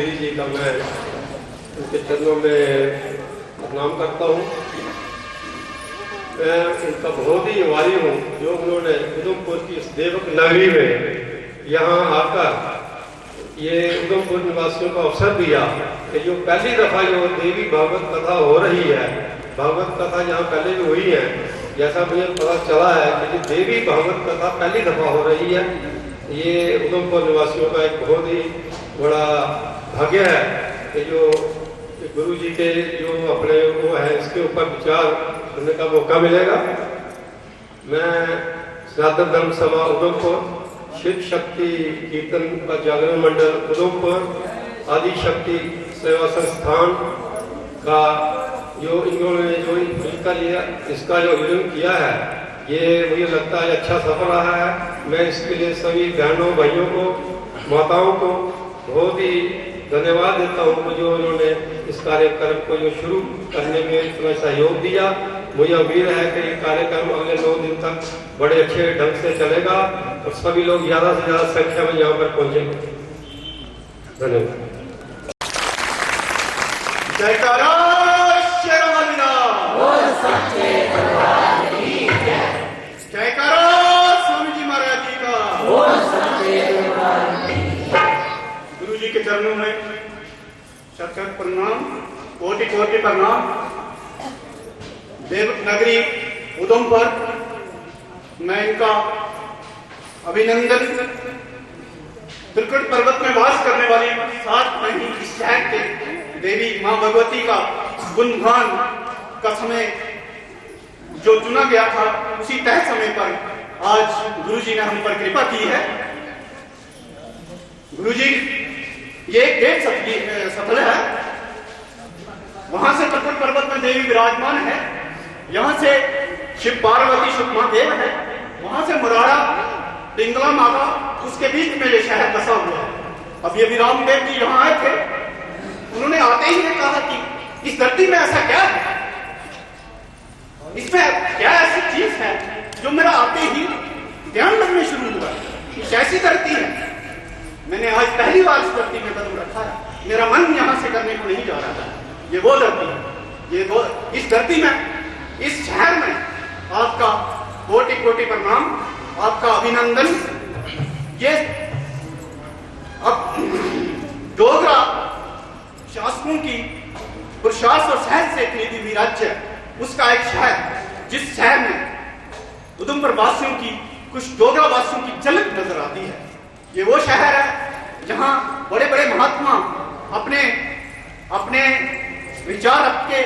गिरी जी का मैं उनके चरणों में प्रणाम करता हूँ। मैं उनका बहुत ही आभारी हूँ जो उन्होंने उधमपुर की इस देवक नगरी में यहाँ आकर ये उधमपुर निवासियों को अवसर दिया कि जो पहली दफ़ा जो देवी भागवत कथा हो रही है, भागवत कथा यहाँ पहले भी हुई है, जैसा मुझे पता चला है कि देवी भागवत कथा पहली दफ़ा हो रही है। ये उधमपुर निवासियों का एक बहुत ही बड़ा भाग्य है कि जो गुरु जी के जो अपने वो है इसके ऊपर विचार करने का मौका मिलेगा। मैं सनातन धर्म सभा उधमपुर, शिव शक्ति कीर्तन व जागरण मंडल उधमपुर, आदि शक्ति सेवा संस्थान का जो इन्होंने जो इसका जो आयोजन किया है, ये मुझे लगता है अच्छा सफल रहा है। मैं इसके लिए सभी बहनों भाइयों को, माताओं को बहुत ही धन्यवाद देता हूँ जो उन्होंने इस कार्यक्रम को जो शुरू करने में इतना सहयोग दिया। मुझे उम्मीद है कि ये कार्यक्रम अगले 9 दिन तक बड़े अच्छे ढंग से चलेगा और सभी लोग ज़्यादा से ज़्यादा संख्या में यहाँ पर पहुँचेंगे। धन्यवाद। जयकारा शेरवालीदा, जयकारा स्वामी जी महाराज जी का। गुरु जी के चरणों में शत प्रणाम, कोटि कोटि प्रणाम। देवक नगरी उधमपुर, मैं इनका अभिनंदन। त्रिकुट पर्वत में वास करने वाली 7 महीने इस शहर के देवी मां भगवती का गुणगान का समय जो चुना गया था, उसी तय समय पर आज गुरु जी ने हम पर कृपा की है। गुरु जी ये एक डेट सफल है। वहां से त्रिकुट पर्वत में देवी विराजमान है, यहाँ से शिव पार्वती सुखमादेव है, वहां से मुराड़ा पिंगला माता, उसके बीच में ये शहर बसा हुआ है। अब ये विराम देव जी यहाँ आए थे, उन्होंने आते ही कहा कि इस धरती में ऐसा क्या है, इसमें क्या ऐसी चीज है जो मेरा आते ही ध्यान लगने शुरू हुआ। कुछ ऐसी धरती है, मैंने आज पहली बार इस धरती में कदम रखा है, मेरा मन यहाँ से करने को नहीं जा रहा था। ये वो धरती है, ये वो इस धरती में, इस शहर में आपका कोटि कोटि प्रणाम, आपका अभिनंदन। ये अब डोगरा शासकों की पुरुषार्थ और शहर से खरीदी हुई राज्य, उसका एक शहर, जिस शहर में उधमपुर वासियों की, कुछ डोगरा वासियों की झलक नजर आती है। ये वो शहर है जहां बड़े बड़े महात्मा अपने अपने विचार रख के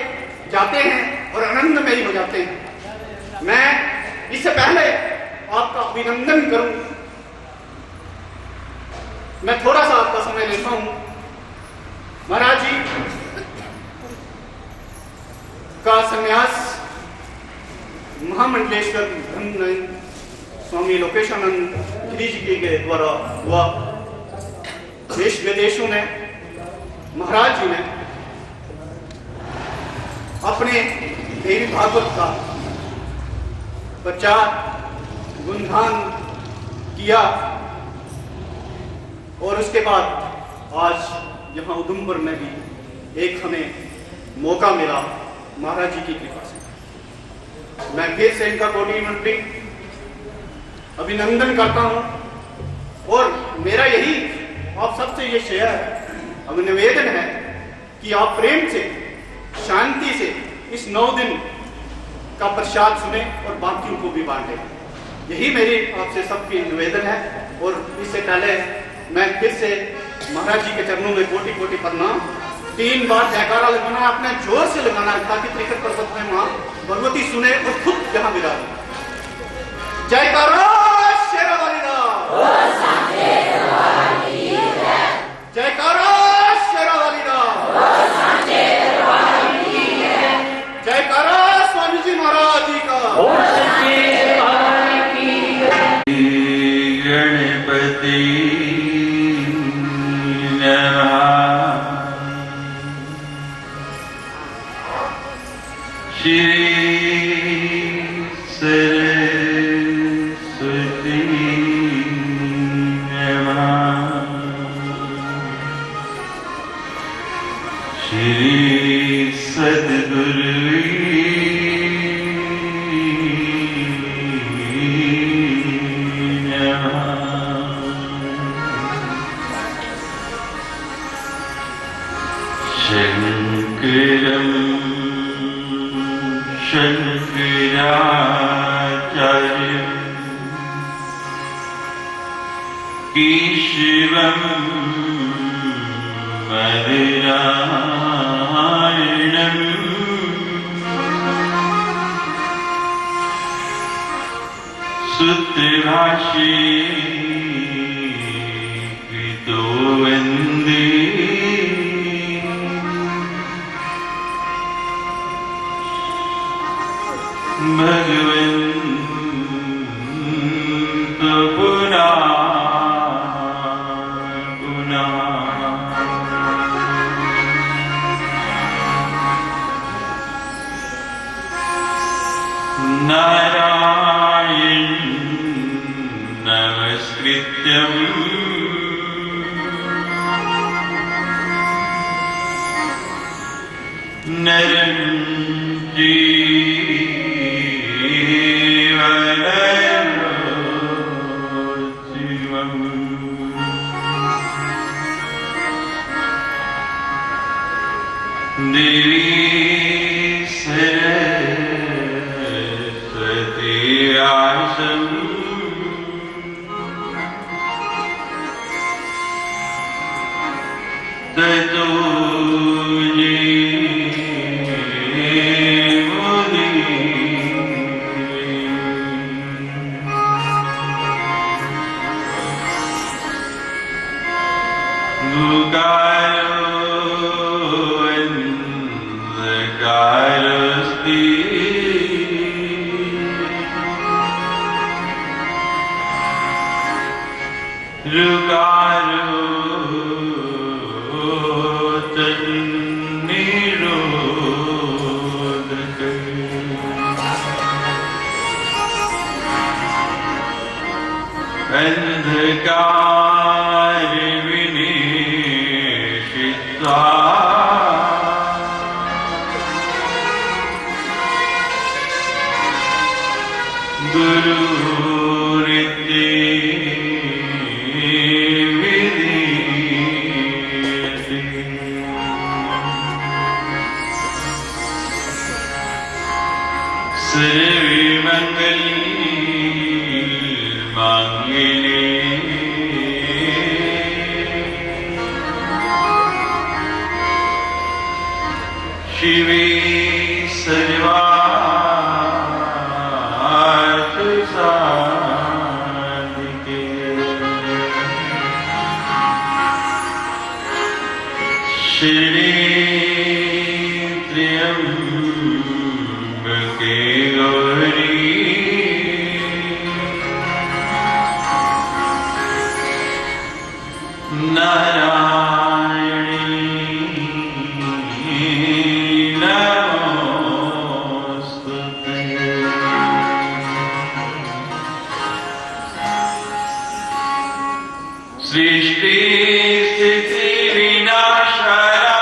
जाते हैं और आनंदमयी हो जाते हैं। मैं इससे पहले आपका अभिनंदन करूं, मैं थोड़ा सा आपका समय लेता हूं। महाराज जी का संन्यास महामंडलेश्वर ब्रह्मनंद स्वामी लोकेशानंद गिरी जी के द्वारा हुआ। देश विदेशों ने, महाराज जी ने अपने देवी भागवत का प्रचार गुणगान किया और उसके बाद आज यहाँ उधमपुर में भी एक हमें मौका मिला महाराज जी की कृपा से। मैं फिर से इनका कोटि अभिनंदन करता हूँ और मेरा यही आप सबसे ये शेयर अब निवेदन है कि आप प्रेम से, शांति से इस 9 दिन का प्रसाद सुने और बाकियों को भी बांटे। यही मेरी आपसे सबकी निवेदन है। और इससे पहले मैं फिर से महाराज जी के चरणों में कोटि कोटि प्रणाम। 3 बार जयकारा लगाना है, अपने जोर से लगाना है ताकि त्रिकुट पर्वत में मां भगवती सुने और खुद यहाँ विराजे। जयकारा शेरावालीदा, जयकारा शेरावालीदा, जयकारा स्वामी जी महाराज जी का। गणपति श्री सरस्वती श्री सद्गुरु शंकरं शंकराचार्यं केशवं मदनायणं सूत्रभाष्ये कृतो वन्दे भगवन्तो पुनः पुनः नारायण नमस्कृत्यं नरं चैव नरोत्तमम् देवी सरस्वती व्यासं ततो अंधकार विनिशिता गुरुरिति विधीयते सर्वमंगल मांगल्ये शिवे सर्वार्थ साधिके शरणे त्र्यंबके गौरी नारायणी नमोस्तुते सृष्टि स्थिति विनाशना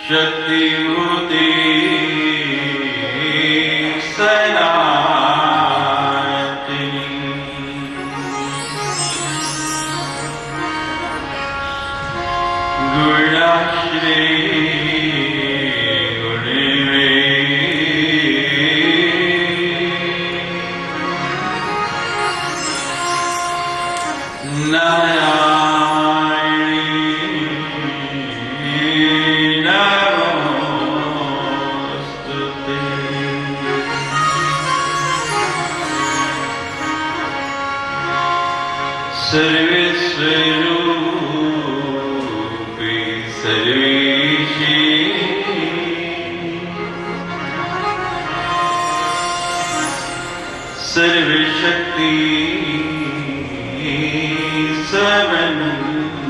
शक्तिभूते सनातनी गुणाश्री गुणिवे नारायणी नमोस्तुते सर्वस्वरूपे सर्वेशे सर्वशक्ति समन्विते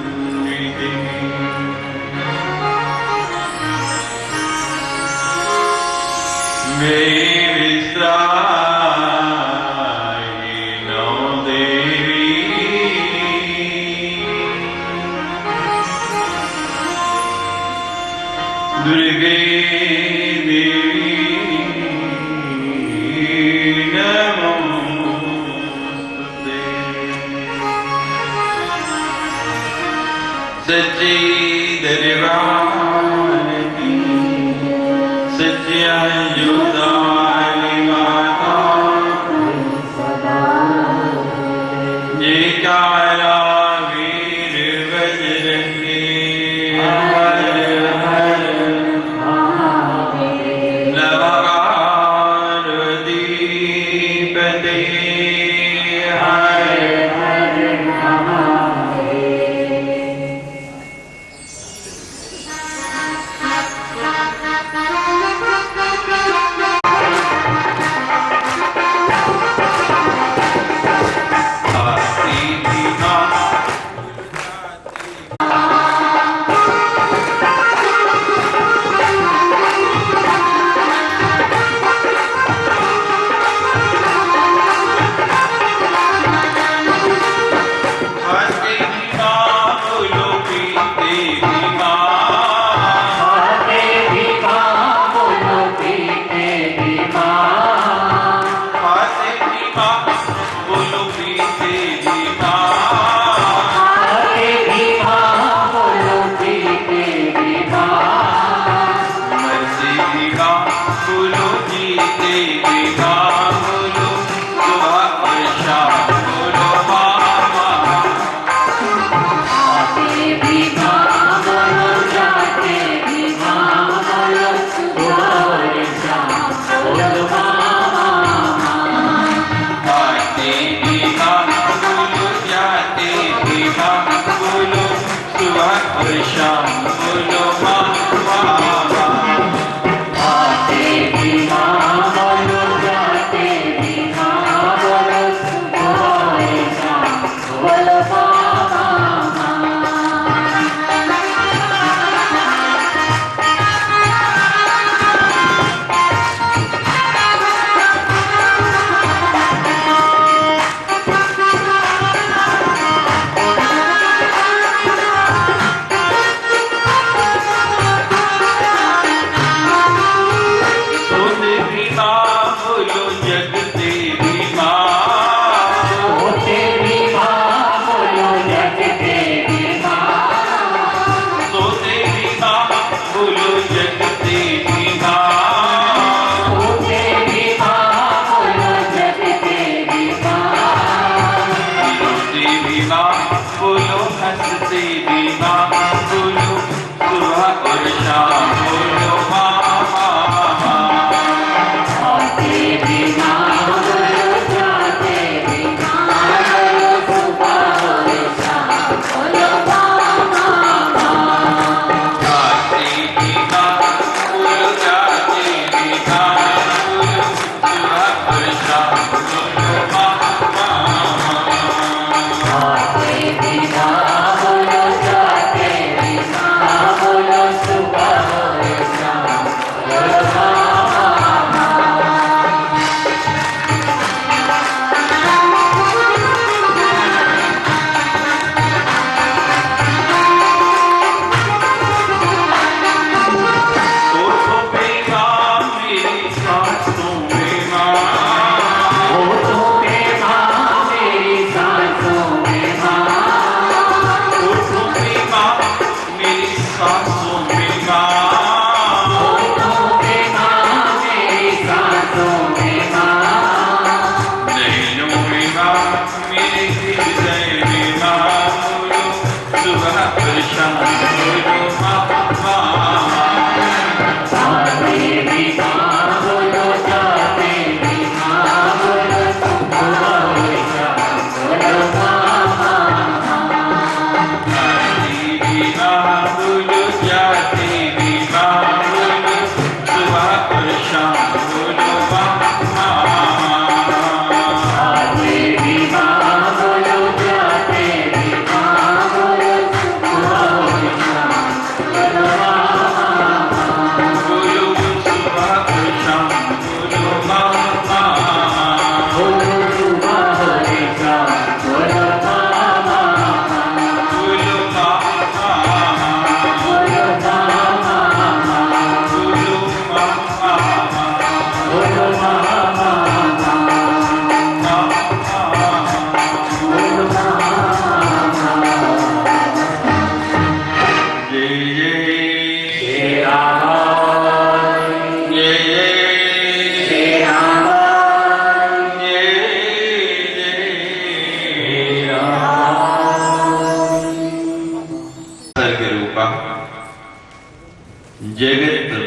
मे विस्ताये नो देवी सच्चे दरबार की सच्चा जुदाई माता ये काला वीर बजरंगी हर हर नवकार दीपते हर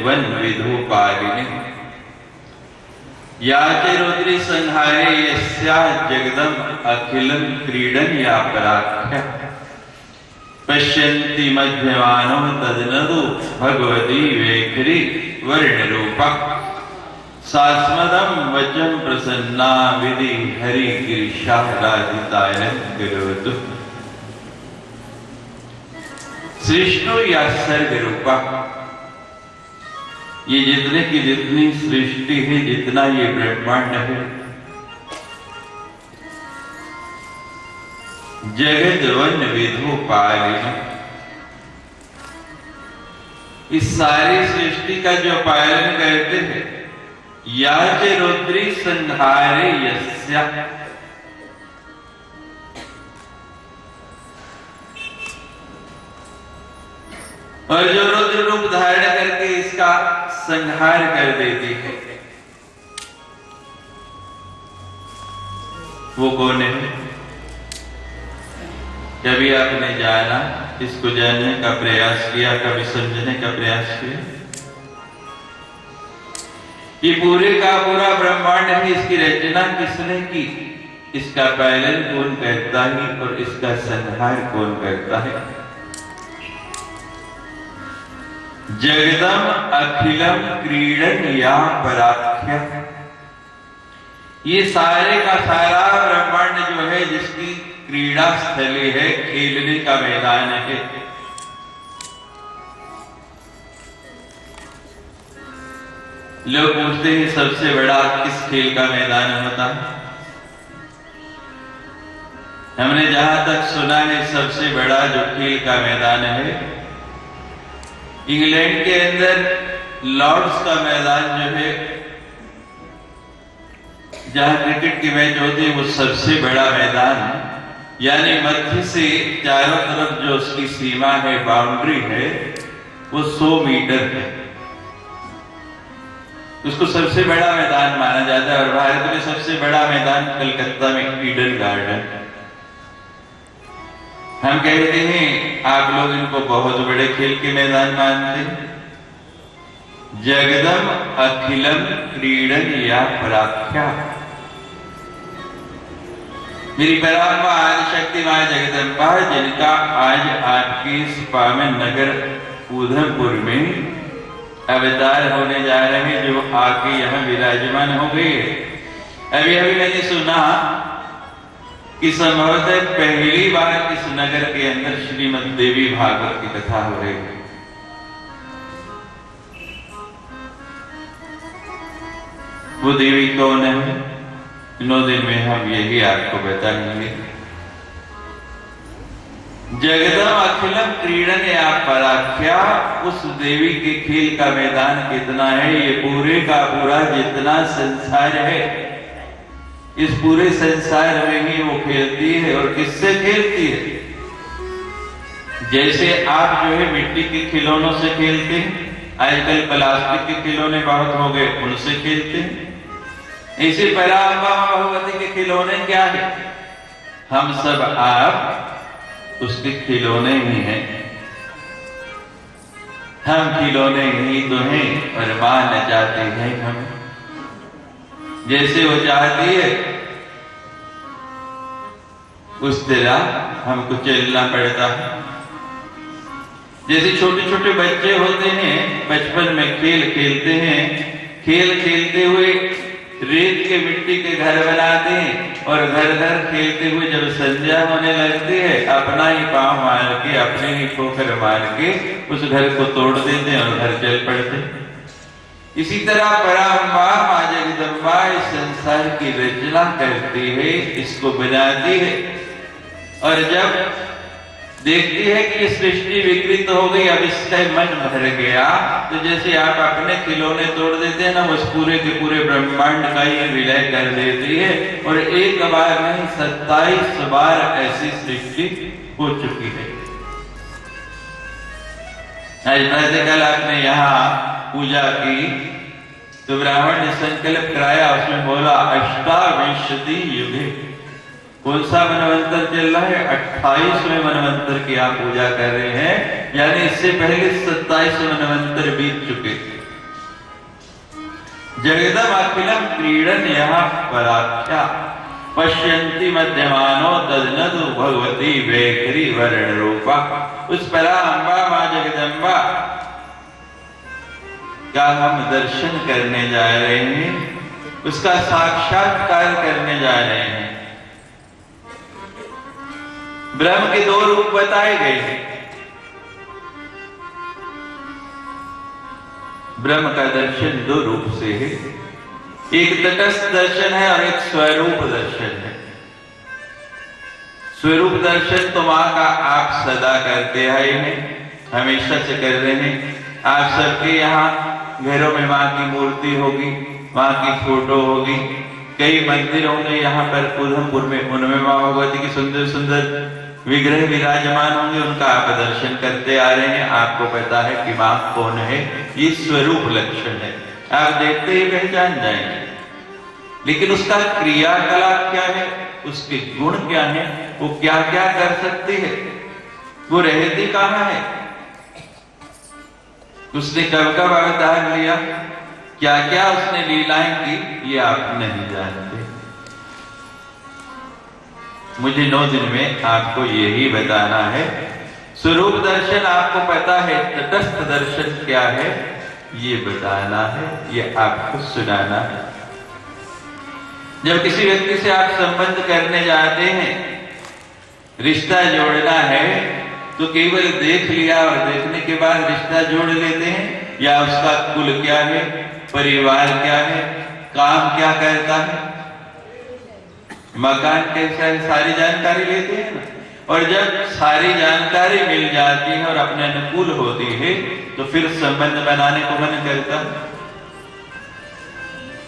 वन विधुपालिनी या च रुद्री संहारे यस्या जगदम अखिलम क्रीडन या पराख्या पश्यन्ति मध्यमानो तदनदु भगवती वेखरी वर्ण रूपा सास्मदम वचम प्रसन्ना विधि हरि गिरिशाराधितायन करोतु सृष्टि या सर्ग रूपा। ये जितने की जितनी सृष्टि है, जितना ये ब्रह्मांड है, जगत वन विधु पालिनी, इस सारी सृष्टि का जो पालन करते हैं, या च रुद्री संहारे यस्या, और जो रुद्र रूप धारण करके इसका संहार कर देती है, वो कौन है? कभी आपने जाना, इसको जानने का प्रयास किया, कभी समझने का प्रयास किया? ये पूरे का पूरा ब्रह्मांड है, इसकी रचना किसने की? इसका पालन कौन करता है और इसका संहार कौन करता है? जगदम अखिलम क्रीडन या पराख्या, ये सारे का सारा ब्रह्मांड जो है, जिसकी क्रीड़ा स्थली है, खेलने का मैदान है, लोग पूछते हैं सबसे बड़ा किस खेल का मैदान होता है? हमने जहां तक सुना है, सबसे बड़ा जो खेल का मैदान है, इंग्लैंड के अंदर लॉर्ड्स का मैदान जो है, जहां क्रिकेट की मैच होती है, वो सबसे बड़ा मैदान है। यानी मध्य से चारों तरफ जो उसकी सीमा है, बाउंड्री है, वो 100 मीटर है। उसको सबसे बड़ा मैदान माना जाता है। और भारत में सबसे बड़ा मैदान कलकत्ता में ईडन गार्डन। हम कहते हैं, आप लोग इनको बहुत बड़े खेल के मैदान मानते हैं। जगदम अखिलम क्रीडन या पराख्या, मेरी परात्मा आदि शक्ति मां जगदम्बा, जिनका आज आपके इस पावन नगर उधमपुर में अवतार होने जा रहे हैं, जो आके यहाँ विराजमान हो गए। अभी अभी मैंने सुना कि संभवतः पहली बार इस नगर के अंदर श्रीमद् देवी भागवत की कथा हो रही है। वो देवी कौन है? 9 दिन में हम यही आपको बताएंगे। जगदम अखिलम क्रीडन या पराख्या, उस देवी के खेल का मैदान कितना है? ये पूरे का पूरा जितना संसार है, इस पूरे संसार में ही वो खेलती है। और किससे खेलती है? जैसे आप जो है मिट्टी के खिलौनों से खेलते हैं, आजकल प्लास्टिक के खिलौने बहुत हो गए, उनसे खेलते हैं। इसी पराम्बा भगवती के खिलौने क्या है? हम सब आप उसके खिलौने ही हैं। हम खिलौने ही तो हैं और मां न चाहते हैं हम। जैसे वो चाहती है उस तरह हमको चलना पड़ता है। जैसे छोटे छोटे बच्चे होते हैं, बचपन में खेल खेलते हैं, खेल खेलते हुए रेत के मिट्टी के घर बनाते हैं, और घर घर खेलते हुए जब संध्या होने लगती है, अपना ही पांव मार के, अपने ही ठोकर मार के उस घर को तोड़ देते हैं और घर चल पड़ते। इसी तरह पराम्बा मां जगदम्बा इस संसार की रचना करती है, इसको बनाती है, और जब देखती है कि सृष्टि विकृत हो गई, अब इसका मन भर गया, तो जैसे आप अपने खिलौने तोड़ देते हैं ना, उस पूरे के पूरे ब्रह्मांड का ही विलय कर देती है। और एक बार नहीं 27 बार ऐसी सृष्टि हो चुकी है। आज प्रातःकाल आपने यहाँ पूजा की तो ब्राह्मण ने संकल्प कराया, उसमें बोला 28 युगे। कौन सा मनवंतर चल रहा है? 28वें मनवंतर की आप पूजा कर रहे हैं, यानी इससे पहले 27 मनवंतर बीत चुके थे। जगदम अखिलम क्रीडन यहाँ पराख्या पश्यंती मध्यमानो तदनदु भगवती वैखरी वर्ण रूपा। उस पराम्बा मां जगदम्बा का हम दर्शन करने जा रहे हैं, उसका साक्षात्कार करने जा रहे हैं। ब्रह्म के दो रूप बताए गए हैं। ब्रह्म का दर्शन दो रूप से है, एक तटस्थ दर्शन है और एक स्वरूप दर्शन है। स्वरूप दर्शन तो मां का आप सदा करते आए हैं, हमेशा से कर रहे हैं। आप सबके यहाँ घरों में मां की मूर्ति होगी, मां की फोटो होगी, कई मंदिर होंगे यहाँ पर उधमपुर में, उनमें मां भगवती की सुंदर सुंदर विग्रह विराजमान होंगे, उनका आप दर्शन करते आ रहे हैं। आपको पता है कि मां कौन है, ये स्वरूप लक्षण है, आप देखते ही पहचान जाएंगे। लेकिन उसका क्रियाकलाप क्या है, उसके गुण क्या है, वो क्या क्या कर सकती है, वो रहती कहां है, उसने कब कब अवतार लिया, क्या क्या उसने लीलाएं की, ये आप नहीं जानते। मुझे 9 दिन में आपको यही बताना है। स्वरूप दर्शन आपको पता है, तटस्थ दर्शन क्या है ये बताना है, ये आपको सुनाना है। जब किसी व्यक्ति से आप संबंध करने जाते हैं, रिश्ता जोड़ना है, तो केवल देख लिया और देखने के बाद रिश्ता जोड़ लेते हैं, या उसका कुल क्या है, परिवार क्या है, काम क्या करता है, मकान कैसा है, सारी जानकारी लेते हैं ना। और जब सारी जानकारी मिल जाती है और अपने अनुकूल होती है, तो फिर संबंध बनाने को मन करता।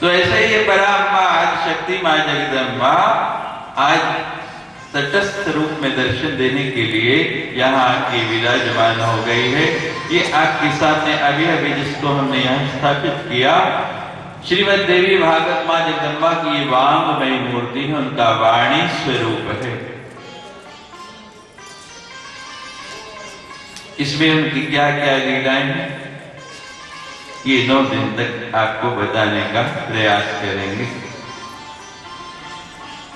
तो ऐसे ही पराम्बा आज शक्ति मां जगदम्बा आज तटस्थ रूप में दर्शन देने के लिए यहाँ आके विराजमान हो गई है। ये आपके सामने अभी अभी जिसको हमने यहाँ स्थापित किया, श्रीमद देवी भागवत मां जगदम्बा की ये वांगमयी मूर्ति है, उनका वाणी स्वरूप है। इसमें उनकी क्या क्या लीलाएं हैं, ये 9 दिन तक आपको बताने का प्रयास करेंगे।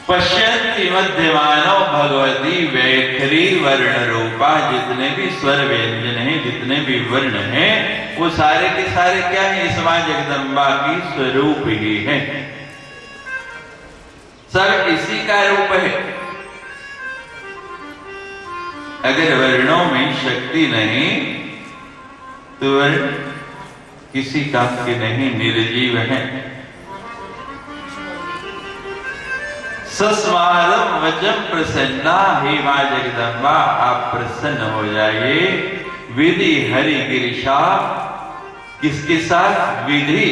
पश्यंती मध्यमानो भगवती वैखरी वर्ण रूपा। जितने भी स्वर व्यंजन हैं, जितने भी वर्ण हैं, वो सारे के सारे क्या है, इस मां जगदम्बा की स्वरूप ही है, सब इसी का रूप है। अगर वर्णों में शक्ति नहीं तो वर्ण किसी काम के नहीं, निर्जीव है। सस्मादम वचम प्रसन्ना। हे मां जगदम्बा आप प्रसन्न हो जाइए। विधि हरि गिरिशा, किसके साथ, विधि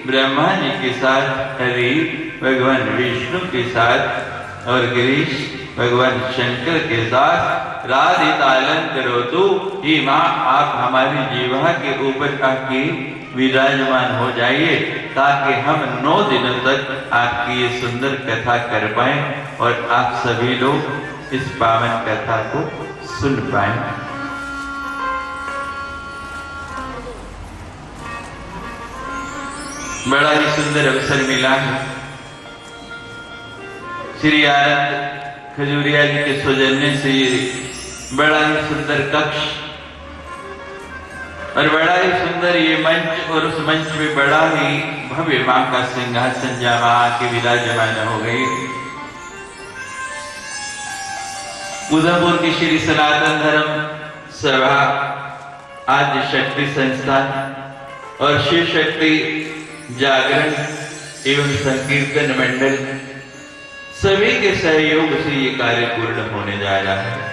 ब्रह्मा जी के साथ, हरि भगवान विष्णु के साथ, और गिरीश भगवान शंकर के साथ राधितालन करो। तो हे मां आप हमारी जीवा के ऊपर आके विराजमान हो जाइए, ताकि हम 9 दिनों तक आपकी ये सुंदर कथा कर पाए और आप सभी लोग इस पावन कथा को सुन पाए। बड़ा ही सुंदर अवसर मिला है। श्री आनंद खजूरिया जी के सौजन्य से ये बड़ा ही सुंदर कक्ष और बड़ा ही सुंदर ये मंच, और उस मंच में बड़ा ही भव्य मां का सिंहासन जहां आके विराजमान हो गई। उधमपुर की श्री सनातन धर्म सभा, आदि शक्ति संस्थान और शिव शक्ति जागरण एवं संकीर्तन मंडल सभी के सहयोग से ये कार्य पूर्ण होने जा रहा है।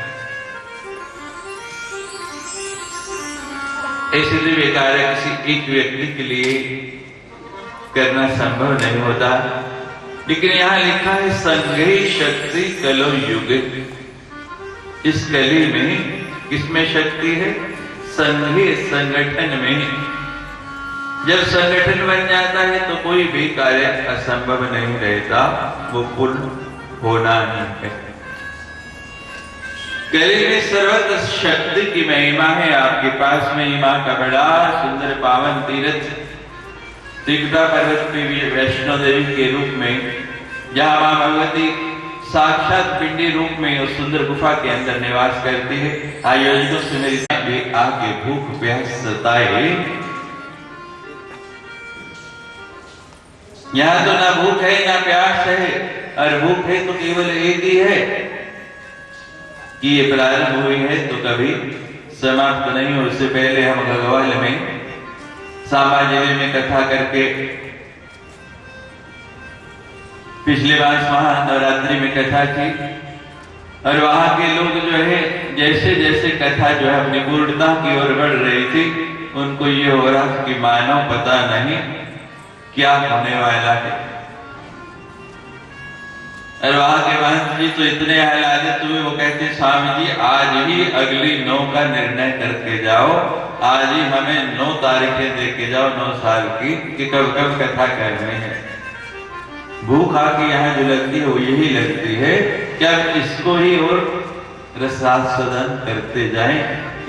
ऐसे दिव्य कार्य किसी एक व्यक्ति के लिए करना संभव नहीं होता, लेकिन यहाँ लिखा है संघे शक्ति कलो युग। इस कली में किसमें शक्ति है, संघे संगठन में। जब संगठन बन जाता है तो कोई भी कार्य असंभव नहीं रहता, वो पूर्ण होना नहीं है। कली में सर्वत्र शक्ति की महिमा है। आपके पास में मां का बड़ा सुंदर पावन तीर्थ तिगदा पर्वत पे भी वैष्णो देवी के रूप में, जहां मां भगवती साक्षात पिंडी रूप में उस सुंदर गुफा के अंदर निवास करती है। आयोजकों से मेरी भी आगे भूख प्यास सताए, यहाँ तो ना भूख है ना प्यास है, और भूख है तो केवल एक ही है कि ये प्रारंभ हुई है तो कभी समाप्त नहीं हो। उससे पहले हम गगवाल में सांबा जिले में कथा करके, पिछले मास वहां नवरात्रि में कथा थी, और वहां के लोग जो है जैसे जैसे कथा जो है अपनी पूर्णता की ओर बढ़ रही थी, उनको ये हो रहा था कि मानो पता नहीं क्या होने वाला है। और वहां के महंत जी तो इतने आह्लादित तुम्हें वो कहते स्वामी जी आज ही अगली 9 का निर्णय करके जाओ, आज ही हमें 9 तारीखें दे के जाओ 9 साल की कि कब कब कथा करनी है। भूख आके यहाँ जो लगती है वो यही लगती है कि अब इसको ही और रसास्वादन करते जाएं,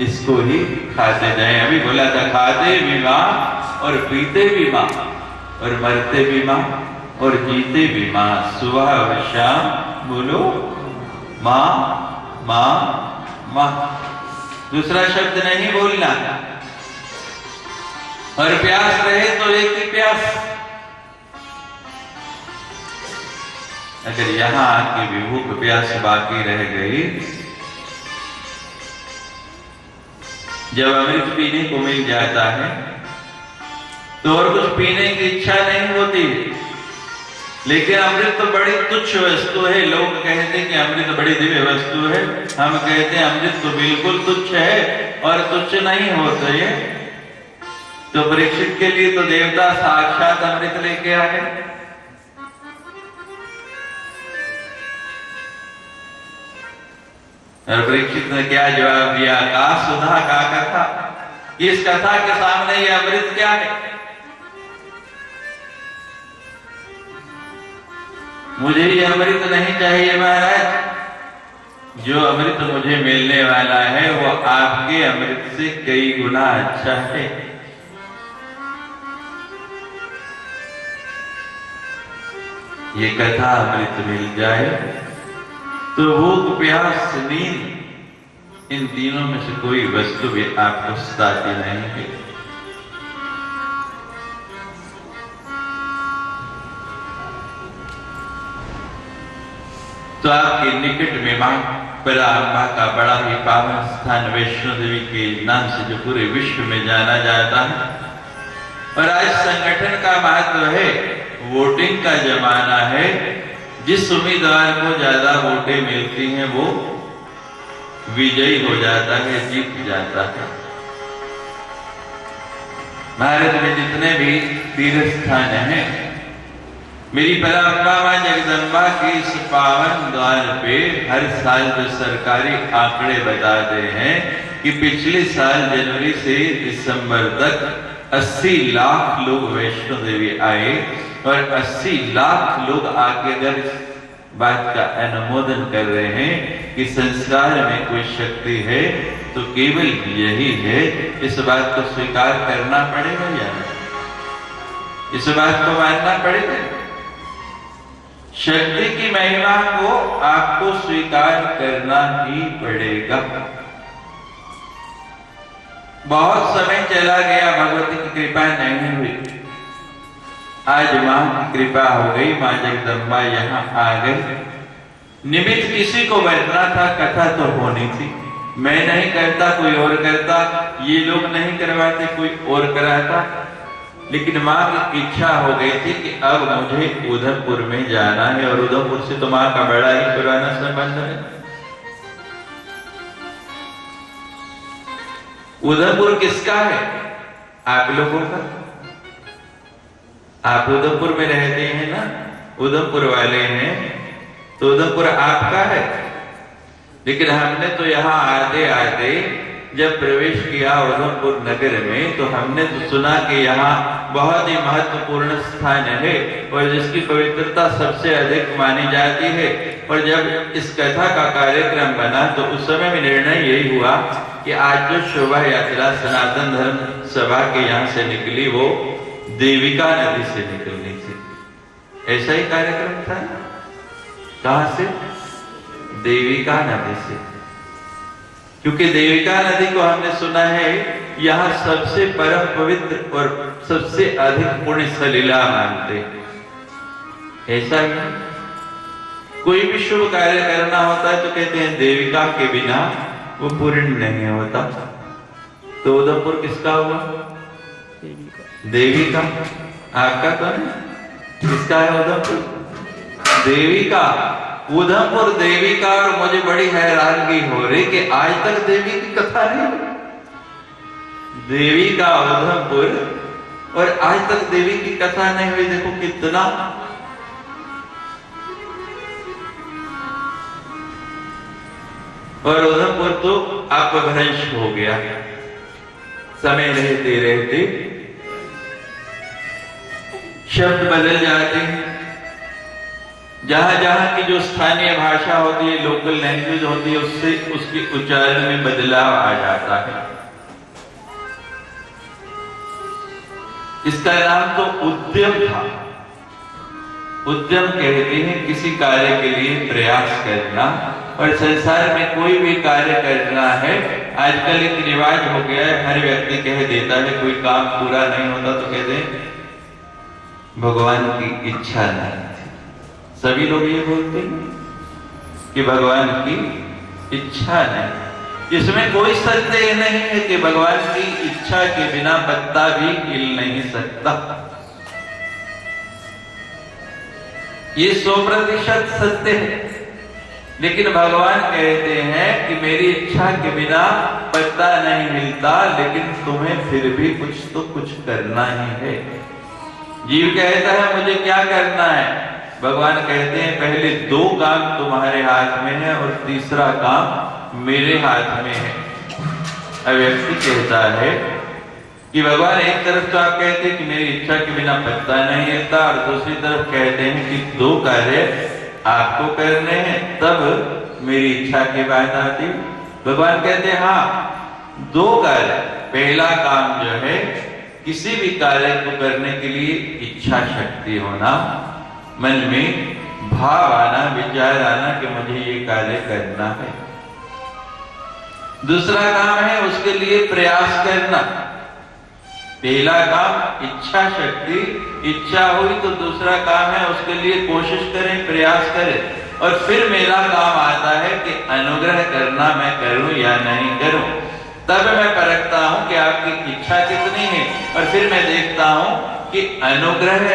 इसको ही खाते जाएं। अभी बोला था खाते भी माँ और पीते भी माँ और मरते भी माँ और जीते भी माँ, सुबह और शाम बोलो माँ माँ माँ, दूसरा शब्द नहीं बोलना। और प्यास रहे तो एक ही प्यास। अगर यहां आके भी भूख प्यास बाकी रह गई, जब अमृत पीने को मिल जाता है तो और कुछ पीने की इच्छा नहीं होती। लेकिन अमृत तो बड़ी तुच्छ वस्तु है। लोग कहते हैं कि अमृत बड़ी दिव्य वस्तु है, हम कहते हैं अमृत तो बिल्कुल तुच्छ है और तुच्छ नहीं होता है। तो परीक्षित के लिए तो देवता साक्षात अमृत लेके आए। और परीक्षित ने क्या जवाब दिया? का सुधा का कथा, इस कथा के सामने ये अमृत क्या है? मुझे ये अमृत नहीं चाहिए महाराज, जो अमृत मुझे मिलने वाला है वो आपके अमृत से कई गुना अच्छा है। ये कथा अमृत मिल जाए तो भूख प्यास नींद, इन तीनों में से कोई वस्तु भी आपको सताती नहीं है। तो आपके निकट में मां पराम्बा का बड़ा ही पावन स्थान वैष्णो देवी के नाम से जो पूरे विश्व में जाना जाता है। और आज संगठन का महत्व है, वोटिंग का जमाना है। जिस उम्मीदवार को ज्यादा वोटें मिलती हैं वो विजयी हो जाता है, जीत जाता है। भारत में जितने भी तीर्थ स्थान हैं, मेरी पराम्बा मां जगदम्बा के इस पावन द्वार पे हर साल जो सरकारी आंकड़े बताते हैं कि पिछले साल जनवरी से दिसंबर तक 80 लाख लोग वैष्णो देवी आए, और 80 लाख लोग आके अगर इस बात का अनुमोदन कर रहे हैं कि संस्कार में कोई शक्ति है तो केवल यही है। इस बात को स्वीकार करना पड़ेगा या नहीं? इस बात को मानना पड़ेगा। शक्ति की महिमा को आपको स्वीकार करना ही पड़ेगा। बहुत समय चला गया, भगवती की कृपा नहीं हुई। आज मां की कृपा हो गई, मां जगदम्बा यहाँ आ गई। निमित्त किसी को बैठना था, कथा तो होनी थी। मैं नहीं करता, कोई और करता, ये लोग नहीं करवाते, कोई और कराता। लेकिन मां की इच्छा हो गई थी कि अब मुझे उधमपुर में जाना है, और उधमपुर से तो मां का बड़ा ही पुराना संबंध है। उधमपुर किसका है? आप लोगों का। आप उधमपुर में रहते हैं ना, उधमपुर वाले हैं, तो उधमपुर आपका है। लेकिन हमने तो यहाँ आते आते जब प्रवेश किया उधमपुर नगर में, तो हमने तो सुना कि यहाँ बहुत ही महत्वपूर्ण स्थान है और जिसकी पवित्रता सबसे अधिक मानी जाती है। और जब इस कथा का कार्यक्रम बना तो उस समय में निर्णय यही हुआ कि आज जो शोभा यात्रा सनातन धर्म सभा के यहाँ से निकली वो देविका नदी से निकलनी थी। ऐसा ही कार्यक्रम था। कहां से? देविका नदी से। क्योंकि देविका नदी को हमने सुना है यहाँ सबसे परम पवित्र और सबसे अधिक पुण्य सलीला मानते हैं। ऐसा ही कोई भी शुभ कार्य करना होता है तो कहते हैं देविका के बिना वो पूर्ण नहीं होता। तो उधमपुर किसका हुआ? देवी का। आपका तो नहीं, किसका है उधमपुर? देवी का। उधमपुर देवी का। और मुझे बड़ी हैरानगी हो रही कि आज तक देवी की कथा नहीं हुई। देवी का उधमपुर और आज तक देवी की कथा नहीं हुई। देखो कितना और उधमपुर तो अपभ्रंश हो गया समय रहते रहते। शब्द बदल जाते हैं। जहां जहां की जो स्थानीय भाषा होती है, लोकल लैंग्वेज होती है, उससे उसके उच्चारण में बदलाव आ जाता है। इसका नाम तो उद्यम था। उद्यम कहते हैं किसी कार्य के लिए प्रयास करना। और संसार में कोई भी कार्य करना है, आजकल एक रिवाज हो गया है, हर व्यक्ति कह देता है कोई काम पूरा नहीं होता तो कहते हैं भगवान की इच्छा नहीं थी। सभी लोग ये बोलते हैं कि भगवान की इच्छा नहीं। इसमें कोई संदेह नहीं है कि भगवान की इच्छा के बिना पत्ता भी हिल नहीं सकता। ये 100% सत्य है। लेकिन भगवान कहते हैं कि मेरी इच्छा के बिना पत्ता नहीं हिलता, लेकिन तुम्हें फिर भी कुछ करना ही है। जीव कहता है मुझे क्या करना है? भगवान कहते हैं पहले 2 काम तुम्हारे हाथ में है और तीसरा काम मेरे हाथ में है। अब व्यक्ति कहता है कि भगवान एक तरफ तो आप कहते हैं कि मेरी इच्छा के बिना पत्ता नहीं हिलता, और दूसरी तरफ कहते हैं कि 2 कार्य आपको करने हैं तब मेरी इच्छा की बात आती। भगवान कहते हैं हाँ 2 कार्य। पहला काम जो है किसी भी कार्य को करने के लिए इच्छा शक्ति होना, मन में भाव आना, विचार आना कि मुझे ये कार्य करना है। दूसरा काम है उसके लिए प्रयास करना। पहला काम इच्छा शक्ति, इच्छा हुई तो दूसरा काम है उसके लिए कोशिश करें, प्रयास करें। और फिर मेरा काम आता है कि अनुग्रह करना मैं करूं या नहीं करूं। तब मैं परखता हूं कि आपकी इच्छा कितनी है, और फिर मैं देखता हूं कि अनुग्रह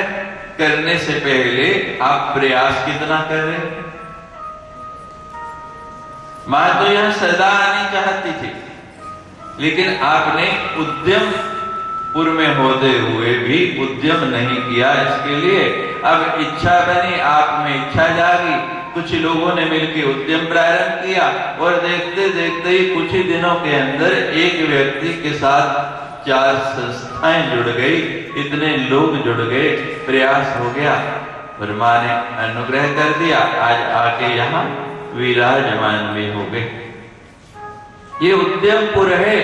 करने से पहले आप प्रयास कितना कर रहे हैं। मां तो यहां सदा आनी चाहती थी, लेकिन आपने उद्यमपुर में होते हुए भी उद्यम नहीं किया इसके लिए। अब इच्छा बनी, आप में इच्छा जागी, कुछ लोगों ने मिलकर उद्यम प्रारंभ किया, और देखते देखते ही कुछ ही दिनों के अंदर एक व्यक्ति के साथ 4 संस्थाएं जुड़ गई, इतने लोग जुड़ गए, प्रयास हो गया और मां ने अनुग्रह कर दिया। आज आके यहाँ विराजमान भी हो गए। ये उद्यमपुर है।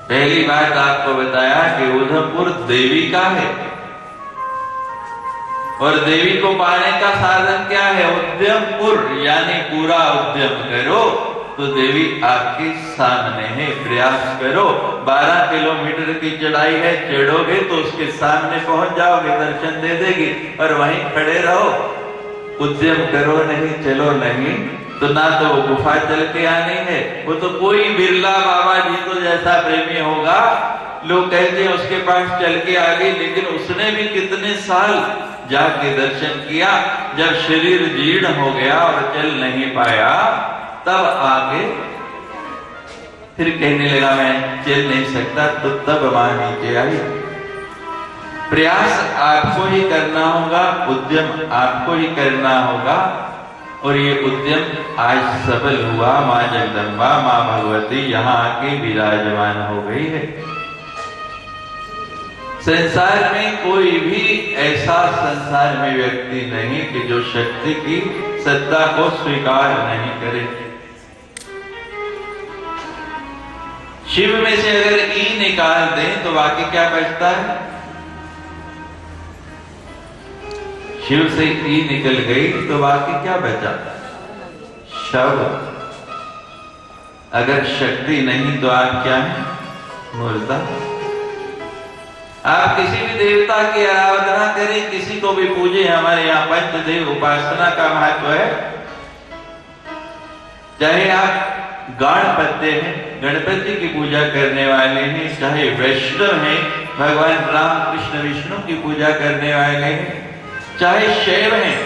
पहली बात आपको बताया कि उधमपुर देवी का है, और देवी को पाने का साधन क्या है? उद्यमपुर, यानी पूरा उद्यम करो तो देवी आपके सामने है। प्रयास करो। 12 किलोमीटर की चढ़ाई है, चढ़ोगे तो उसके सामने पहुंच जाओगे, दर्शन दे देगी, और वहीं खड़े रहो। उद्यम करो नहीं, चलो नहीं, तो ना तो वो गुफा चल के आनी है, वो तो कोई बिरला बाबा जी तो जैसा प्रेमी होगा, लोग कहते हैं उसके पास चल के आ गई, लेकिन उसने भी कितने साल जाके दर्शन किया। जब शरीर जीर्ण हो गया और चल नहीं पाया, तब आगे फिर कहने लगा मैं चल नहीं सकता, तो तब मां नीचे आई। प्रयास आपको ही करना होगा, उद्यम आपको ही करना होगा, और ये उद्यम आज सफल हुआ। मां जगदम्बा, मां भगवती यहाँ आके विराजमान हो गई है। संसार में कोई भी ऐसा संसार में व्यक्ति नहीं कि जो शक्ति की सत्ता को स्वीकार नहीं करे। शिव में से अगर ई निकाल दें तो बाकी क्या बचता है? शिव से ई निकल गई तो बाकी क्या बचा? शव। अगर शक्ति नहीं तो आप क्या है? मुर्दा। आप किसी भी देवता की आराधना करें, किसी को भी पूजे, हमारे यहाँ पंचदेव उपासना का महत्व है। चाहे आप गणपति हैं, गणपति की पूजा करने वाले हैं, चाहे वैष्णव हैं, भगवान राम कृष्ण विष्णु की पूजा करने वाले हैं, चाहे शैव हैं,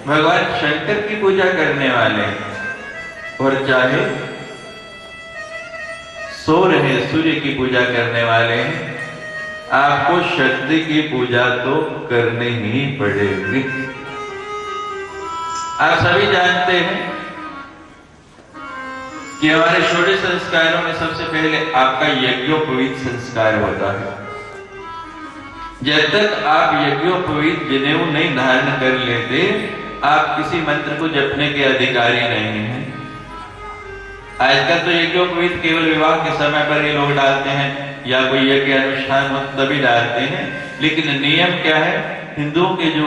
भगवान शंकर की पूजा करने वाले हैं, और चाहे सूर्य है, सूर्य की पूजा करने वाले हैं, आपको शक्ति की पूजा तो करनी ही पड़ेगी। आप सभी जानते हैं कि हमारे छोटे संस्कारों में सबसे पहले आपका यज्ञोपवीत संस्कार होता है। जब तक आप यज्ञोपवीत जनेऊ नहीं धारण कर लेते, आप किसी मंत्र को जपने के अधिकारी नहीं हैं। आजकल तो यज्ञोपवीत केवल विवाह के समय पर ही लोग डालते हैं, या कोई यज्ञ अनुष्ठान हो तभी डालते हैं, लेकिन नियम क्या है? हिंदुओं के जो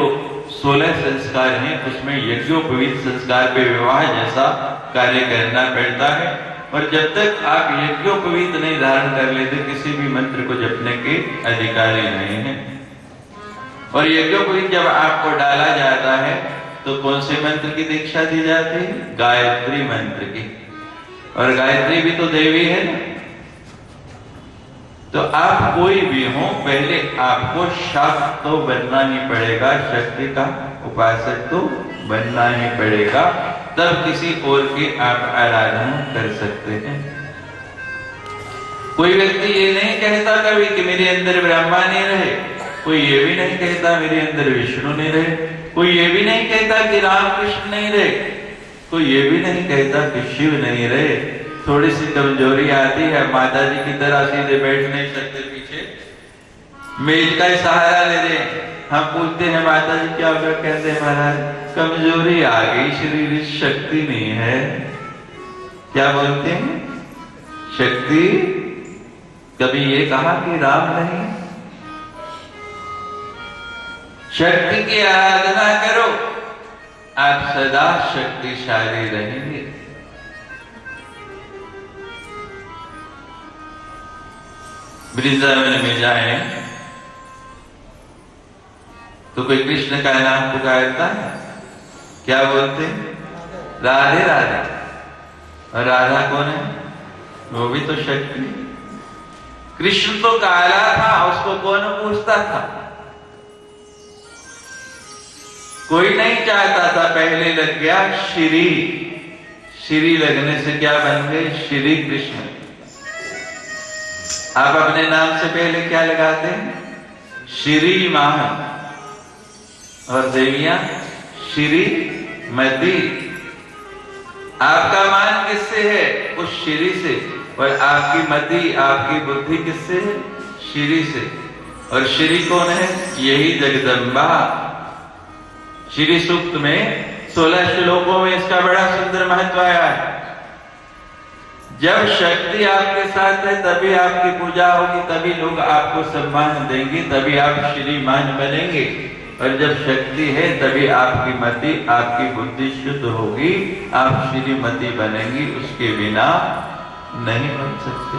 16 संस्कार हैं उसमें यज्ञोपवीत संस्कार पे विवाह जैसा कार्य करना पड़ता है। और जब तक आप यज्ञोपवीत नहीं धारण कर लेते, किसी भी मंत्र को जपने के अधिकारी नहीं हैं। और यज्ञोपवीत जब आपको डाला जाता है तो कौन से मंत्र की दीक्षा दी जाती है? गायत्री मंत्र की। और गायत्री भी तो देवी है ना। तो आप कोई भी हो, पहले आपको शाक्त तो बनना ही पड़ेगा, शक्ति का उपासक तो बनना ही पड़ेगा, तब किसी और की आप आराधना कर सकते हैं। कोई व्यक्ति ये नहीं कहता कभी कि मेरे अंदर ब्रह्मा नहीं रहे, कोई ये भी नहीं कहता मेरे अंदर विष्णु नहीं रहे, कोई ये भी नहीं कहता कि राम कृष्ण नहीं रहे, कोई ये भी नहीं कहता कि शिव नहीं रहे। थोड़ी सी कमजोरी आती है, माता जी की तरह सीधे बैठ नहीं सकते, पीछे मेज का सहारा ले रहे। हम पूछते हैं माता जी क्या होगा, कहते हैं महाराज कमजोरी आ गई, शरीर में शक्ति नहीं है। क्या बोलते हैं? शक्ति। कभी ये कहा कि राम नहीं? शक्ति की आराधना करो, आप सदा शक्तिशाली रहेंगे। वृंदावन में जाए तो कोई कृष्ण का नाम पुकारता है, क्या बोलते हैं? राधे राधे। और राधा कौन है? वो भी तो शक्ति। कृष्ण तो काला था, उसको कौन पूछता था? कोई नहीं चाहता था, पहले लग गया श्री। श्री लगने से क्या बन गए? श्री कृष्ण। आप अपने नाम से पहले क्या लगाते हैं? श्रीमान। और देवियां श्रीमती। आपका मान किससे है? उस श्री से। और आपकी मति, आपकी बुद्धि किससे है? श्री से। और श्री कौन है? यही जगदम्बा। श्री सूक्त में 16 श्लोकों में इसका बड़ा सुंदर महत्व आया है। जब शक्ति आपके साथ है तभी आपकी पूजा होगी, तभी लोग आपको सम्मान देंगे, तभी आप श्रीमान बनेंगे। और जब शक्ति है तभी आपकी मति, आपकी बुद्धि शुद्ध होगी, आप श्रीमती बनेंगी, उसके बिना नहीं बन सकते।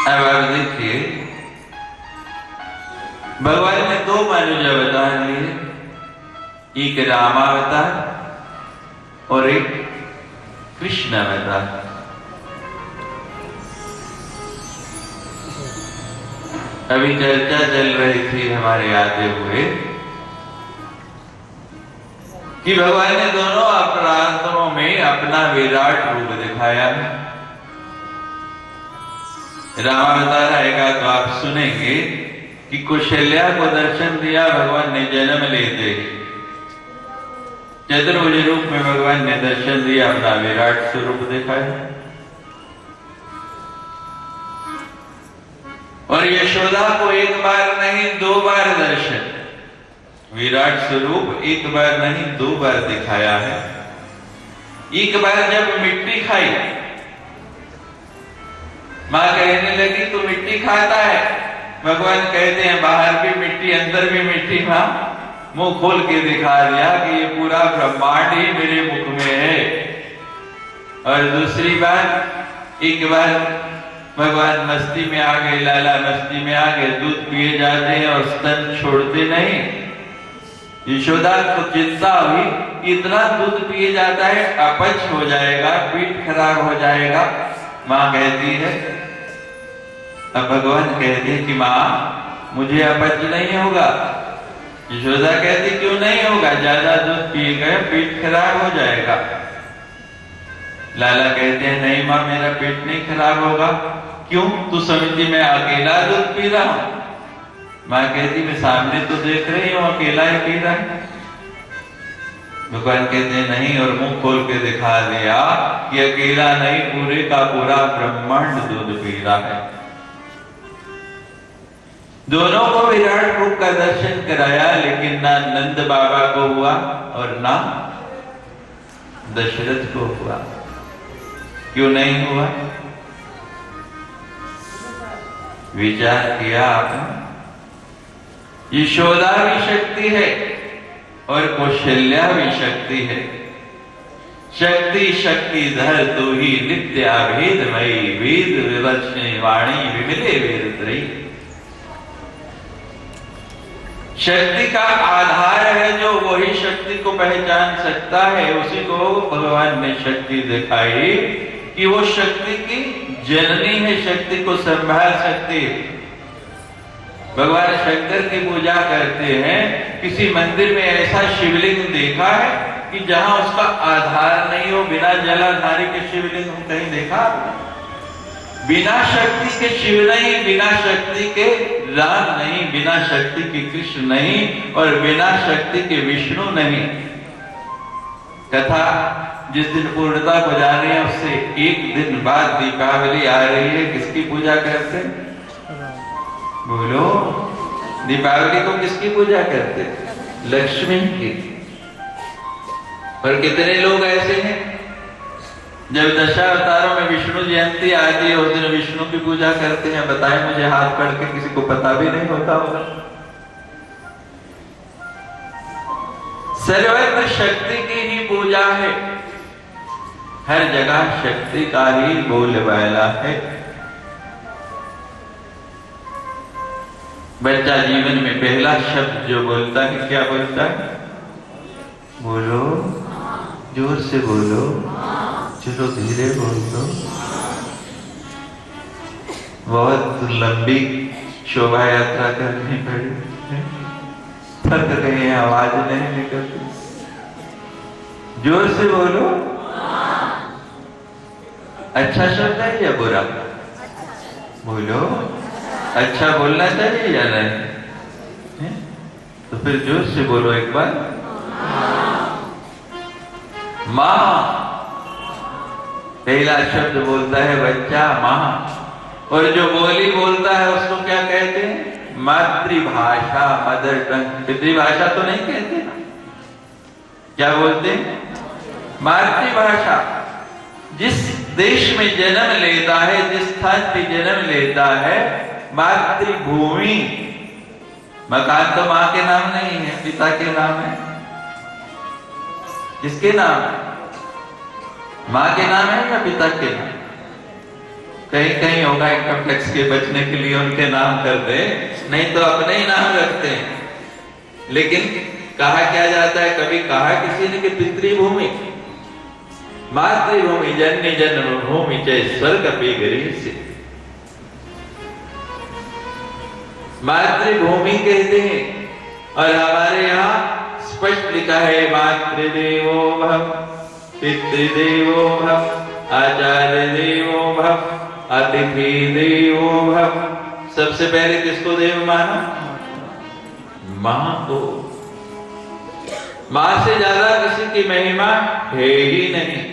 अब आप देखिए, भगवान ने 2 मनुष्य बता दिए, एक रामावतार और एक कृष्ण अवतार। अभी चर्चा चल रही थी हमारे आते हुए कि भगवान ने दोनों अपराधों में अपना विराट रूप दिखाया है। रामावतार आएगा तो आप सुनेंगे कि कौशल्या को दर्शन दिया भगवान ने जन्म लेते। चतुर्भुज रूप में भगवान ने दर्शन दिया, अपना विराट स्वरूप दिखाया। और यशोदा को एक बार नहीं 2 बार दर्शन, विराट स्वरूप एक बार नहीं 2 बार दिखाया है। एक बार जब मिट्टी खाई, मां कहने लगी तू मिट्टी खाता है। भगवान कहते हैं बाहर भी मिट्टी अंदर भी मिट्टी। मां मुंह खोल के दिखा दिया कि ये पूरा ब्रह्मांड ही मेरे मुख में है। और दूसरी बार एक बार भगवान मस्ती में आ गए, लाला मस्ती में आ गए, दूध पिए जाते हैं और स्तन छोड़ते नहीं। यशोदा को चिंता हुई, इतना दूध पिए जाता है अपच हो जाएगा, पेट खराब हो जाएगा। मां कहती है, अब भगवान कहते हैं कि मां मुझे अपच नहीं होगा। यशोदा कहती क्यों नहीं होगा, ज्यादा दूध पी गए पेट खराब हो जाएगा। लाला कहते हैं नहीं मां मेरा पेट नहीं खराब होगा। क्यों, तू समझती मैं अकेला दूध पी रहा हूं। मां कहती मैं सामने तो देख रही हूं अकेला ही पी रहा है। भगवान कहते हैं नहीं, और मुंह खोल के दिखा दिया कि अकेला नहीं पूरे का पूरा ब्रह्मांड दूध पी रहा है। दोनों को विराट रूप का दर्शन कराया, लेकिन ना नंद बाबा को हुआ और ना दशरथ को हुआ। क्यों नहीं हुआ, विचार किया आपने? यशोदा भी शक्ति है और कौशल्या भी शक्ति है। शक्ति शक्तिधर तू ही नित्य अभेदमयी, वेद विवक्षणी वाणी विमिले वेदत्रयी। शक्ति का आधार है जो, वही शक्ति को पहचान सकता है। उसी को भगवान ने शक्ति दिखाई कि वो शक्ति की जननी है, शक्ति को संभाल सकती है। भगवान शंकर की पूजा करते हैं, किसी मंदिर में ऐसा शिवलिंग देखा है कि जहां उसका आधार नहीं हो, बिना जलाधारी के शिवलिंग कहीं देखा? बिना शक्ति के शिव नहीं, बिना शक्ति के राम नहीं, बिना शक्ति के कृष्ण नहीं, और बिना शक्ति के विष्णु नहीं। कथा जिस दिन पूर्णता को जा रही है उससे एक दिन बाद दीपावली आ रही है। किसकी पूजा करते हैं? बोलो, दीपावली को किसकी पूजा करते? लक्ष्मी की। और कितने लोग ऐसे हैं जब दशावतारों में विष्णु जयंती आती है उस दिन विष्णु की पूजा करते हैं? बताएं मुझे, हाथ पढ़ के, किसी को पता भी नहीं होता होगा। सर्वत्र शक्ति की ही पूजा है, हर जगह शक्ति का ही बोलबाला है। बच्चा जीवन में पहला शब्द जो बोलता है, क्या बोलता है? बोलो, जोर से बोलो, चलो धीरे बोल दो। बहुत लंबी शोभा यात्रा करनी पड़ी, थक गए, आवाज नहीं निकलती। जोर से बोलो। अच्छा शब्द है या बुरा? बोलो, अच्छा बोलना चाहिए या नहीं? तो फिर जोर से बोलो एक बार। मां, पहला शब्द बोलता है बच्चा मां, और जो बोली बोलता है उसको क्या कहते हैं? मातृभाषा, मदर टंग। पितृभाषा तो नहीं कहते ना, क्या बोलते हैं? मातृभाषा। जिस देश में जन्म लेता है, जिस स्थान पे जन्म लेता है, मातृभूमि। मकान तो मां के नाम नहीं है, पिता के नाम है। किसके नाम है? मां के नाम है या पिता के नाम? कहीं कहीं होगा इनकम टैक्स के बचने के लिए उनके नाम कर दे, नहीं तो अपने ही नाम रखते हैं। लेकिन कहा क्या जाता है, कभी कहा किसी ने कि पितृभूमि, मातृभूमि जननी जन्मभूमि चाहे स्वर्ग पे गरी से। मातृभूमि कहते हैं, और हमारे यहाँ स्पष्ट लिखा है मातृदेवो भव, पितृदेवो भव, आचार्य देवो भव, अतिथि देवो भव। सबसे पहले किसको देव माना? मां को। मां से ज्यादा किसी की महिमा है ही नहीं।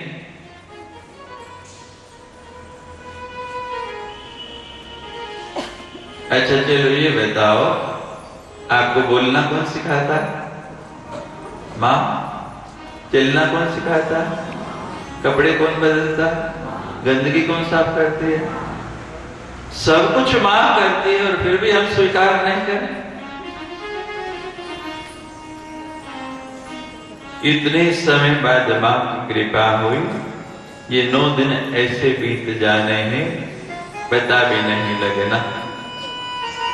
अच्छा चलो ये बताओ, आपको बोलना कौन सिखाता है? मां। चलना कौन सिखाता है? कपड़े कौन बदलता है? गंदगी कौन साफ करती है? सब कुछ मां करती है और फिर भी हम स्वीकार नहीं करें। इतने समय बाद मां की कृपा हुई, ये 9 दिन ऐसे बीत जाने हैं पता भी नहीं लगना।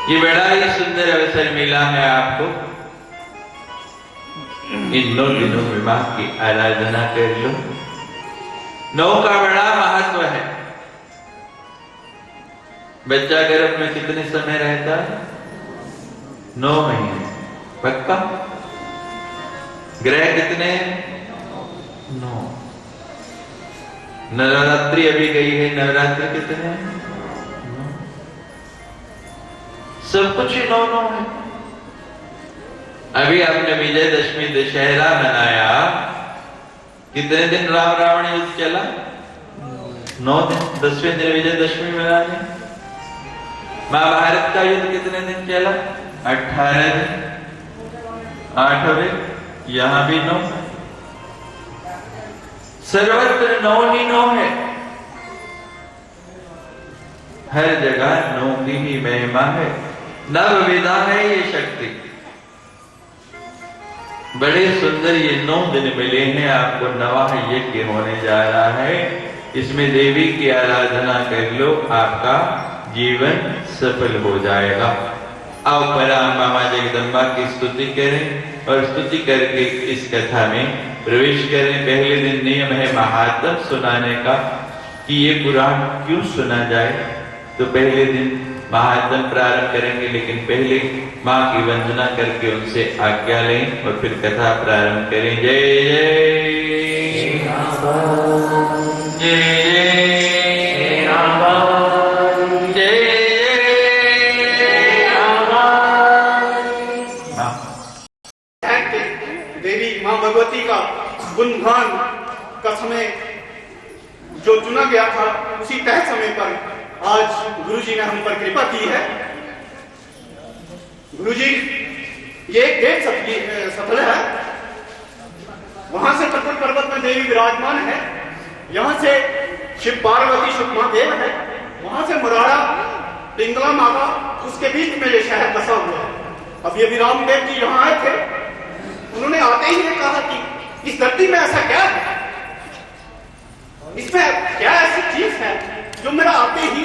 ये बड़ा ही सुंदर अवसर मिला है आपको। इन 9 दिनों में मां की आराधना कर लो। 9 का बड़ा महत्व है। बच्चा गर्भ में कितने समय रहता है? 9 महीने। पक्का? ग्रह कितने? 9। नवरात्रि अभी गई है, नवरात्रि कितने? 9। सब कुछ ही 9 है। अभी आपने विजयदशमी दशहरा मनाया, कितने दिन राम रावण युद्ध चला? 9 दिन। 10वें दिन विजयदशमी मनाने। महाभारत का युद्ध कितने दिन चला? 18 दिन। 8वें यहां भी 9। सर्वत्र 9 ही 9 है। हर जगह 9 की ही महिमा है। नवविधा है ये शक्ति। बड़े सुंदर ये 9 दिन मिले हैं आपको। नवाह यज्ञ होने जा रहा है। इसमें देवी की आराधना कर लो, आपका जीवन सफल हो जाएगा। आओ पराम्बा मां जगदम्बा की स्तुति करें और स्तुति करके इस कथा में प्रवेश करें। पहले दिन नियम है महात्म सुनाने का कि ये पुराण क्यों सुना जाए। तो पहले दिन महात्म प्रारंभ करेंगे, लेकिन पहले मां की वंदना करके उनसे आज्ञा लें और फिर कथा प्रारंभ करें। जय जय जय भगवती का गुणगान का समय जो चुना गया था, उसी तय समय पर आज गुरुजी ने हम पर कृपा की है। गुरुजी ये डेट सफल है। वहां से प्रकट पर्वत में देवी विराजमान है, यहां से शिव पार्वती शिव महादेव है, वहां से मुराड़ा पिंगला माता, उसके बीच में ये शहर बसा हुआ है। अब ये भी रामदेव जी यहाँ आए थे, उन्होंने आते ही ने कहा कि इस धरती में ऐसा क्या है, इसमें क्या ऐसी चीज है जो मेरा आते ही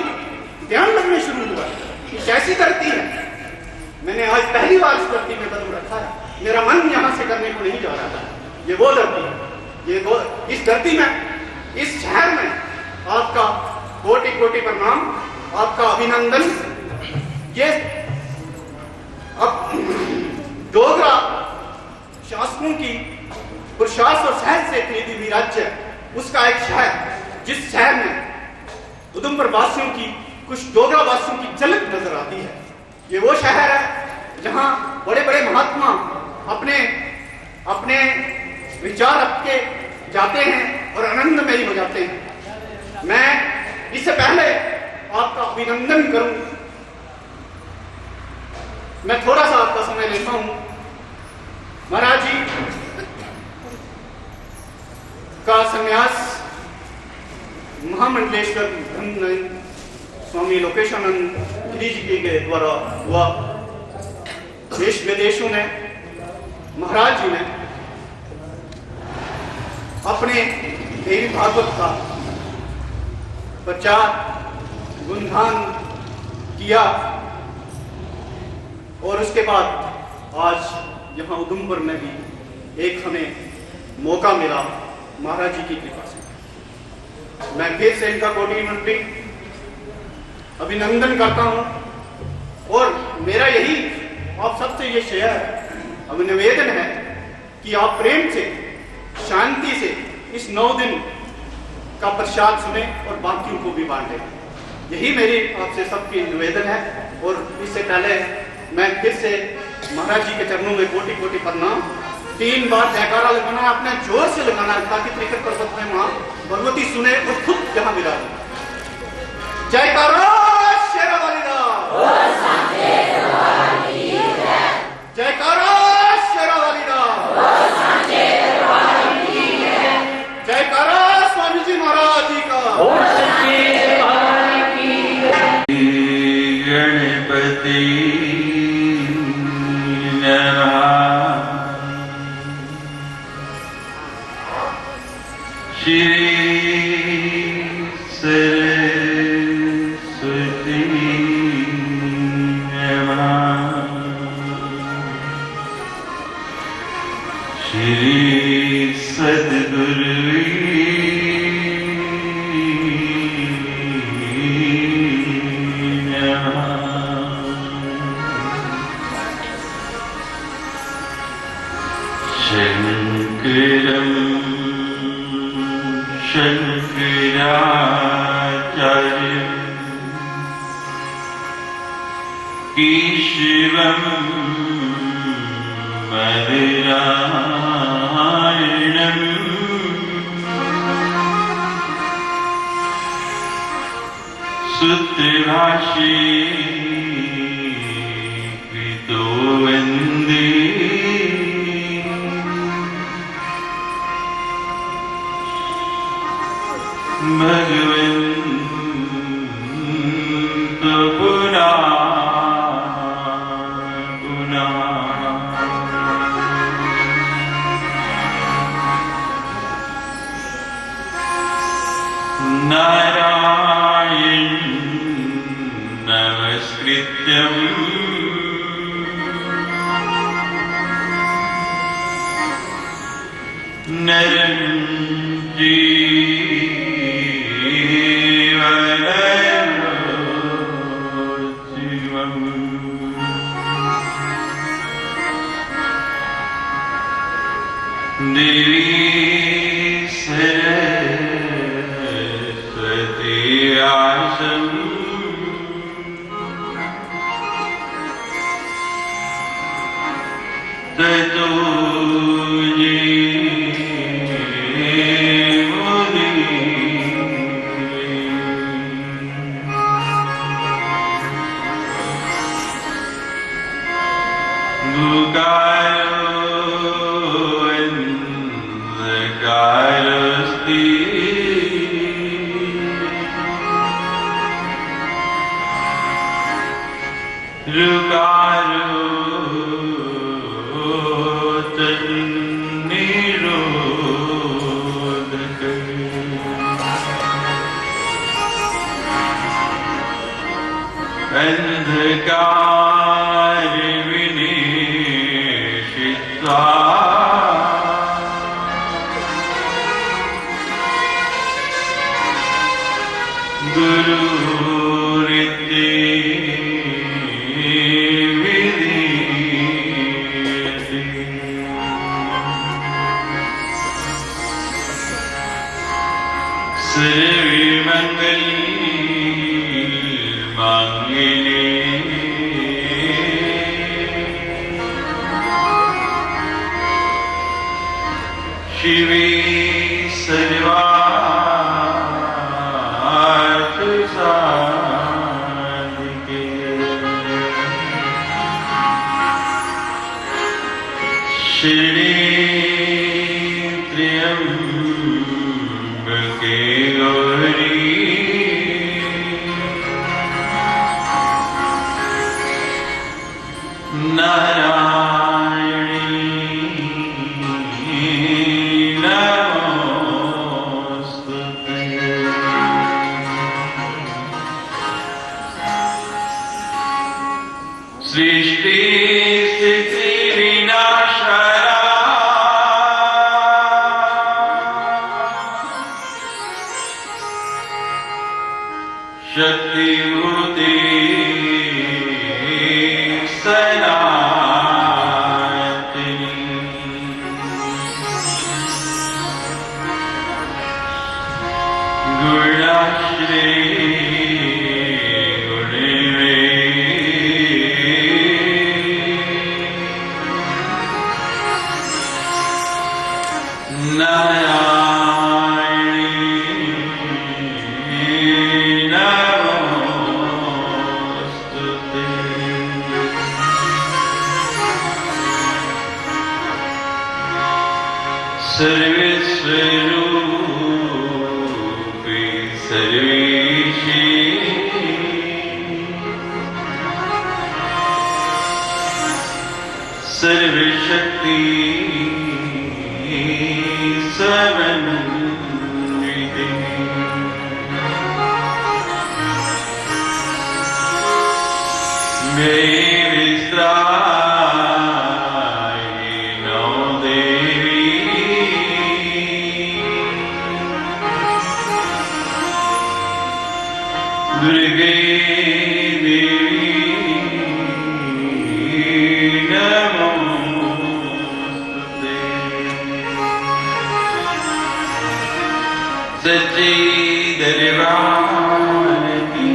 ध्यान लगने शुरू हुआ। कुछ ऐसी धरती है, मैंने आज पहली बार इस धरती में कदम रखा है, मेरा मन यहां से करने को नहीं जा रहा था। ये वो धरती है, ये वो इस धरती में, इस शहर में आपका कोटि कोटि प्रणाम, आपका अभिनंदन। ये अब डोगरा शासकों की पुरुषार्थ और सहज से खरीदी हुई राज्य, उसका एक शहर, जिस शहर में उधमपुर वासियों की, कुछ डोगरा वासियों की झलक नजर आती है। ये वो शहर है जहां बड़े बड़े महात्मा अपने अपने विचार रख के जाते हैं और आनंदमयी हो जाते हैं। मैं इससे पहले आपका अभिनंदन करूं, मैं थोड़ा सा आपका समय लेता हूं। महाराज जी का संन्यास महामंडलेश्वर धन स्वामी लोकेशानंद गिरी जी के द्वारा हुआ। देश विदेशों में महाराज जी ने अपने देवी भागवत का प्रचार गुणगान किया और उसके बाद आज यहाँ उधमपुर में भी एक हमें मौका मिला महाराज जी की कृपा से। मैं फिर से इनका कोटि मंत्री अभिनंदन करता हूं और मेरा यही आप सबसे ये शेयर अब निवेदन है कि आप प्रेम से, शांति से इस 9 दिन का प्रसाद सुने और बाकियों को भी बांटे। यही मेरी आपसे सबकी निवेदन है। और इससे पहले मैं फिर से महाराज जी के चरणों में कोटि कोटि प्रणाम। 3 बार जयकारा लगाना है, अपने जोर से लगाना है ताकि त्रिकट पर्वत में मां भगवती सुने और खुद यहाँ मिला दे। जयकारा शेरावाली दा, जयकारा शेरावाली दा, जयकारा स्वामी कि शिवम मदिरायणम सुत्रभाषी कृतो वन्दे भगवन्तो पुनः पुनः नारायण नमस्कृत्यम् नरं चैव नरोत्तमम् देवी सरस्वती व्यासं ततो अंधकार विनिशित्वा गुरुरिति विधीयते सर्वमंगल मांगल्ये शिवे सर्वार्थ साधिके शरणे त्र्यंबके गौरी नारायणी नमोस्तुते। सृष्टि स्थिति विनाशना शक्तिभूते सनातनी गुणाश्री गुणिवे नारायणी नमोस्तुते। सर्वस्वरूपे सर्वेशे सर्वशक्ति समन्विते मे विस्ताय नो देवी दुर्गे देवी नमोस्तुते। सच्ची दरबार की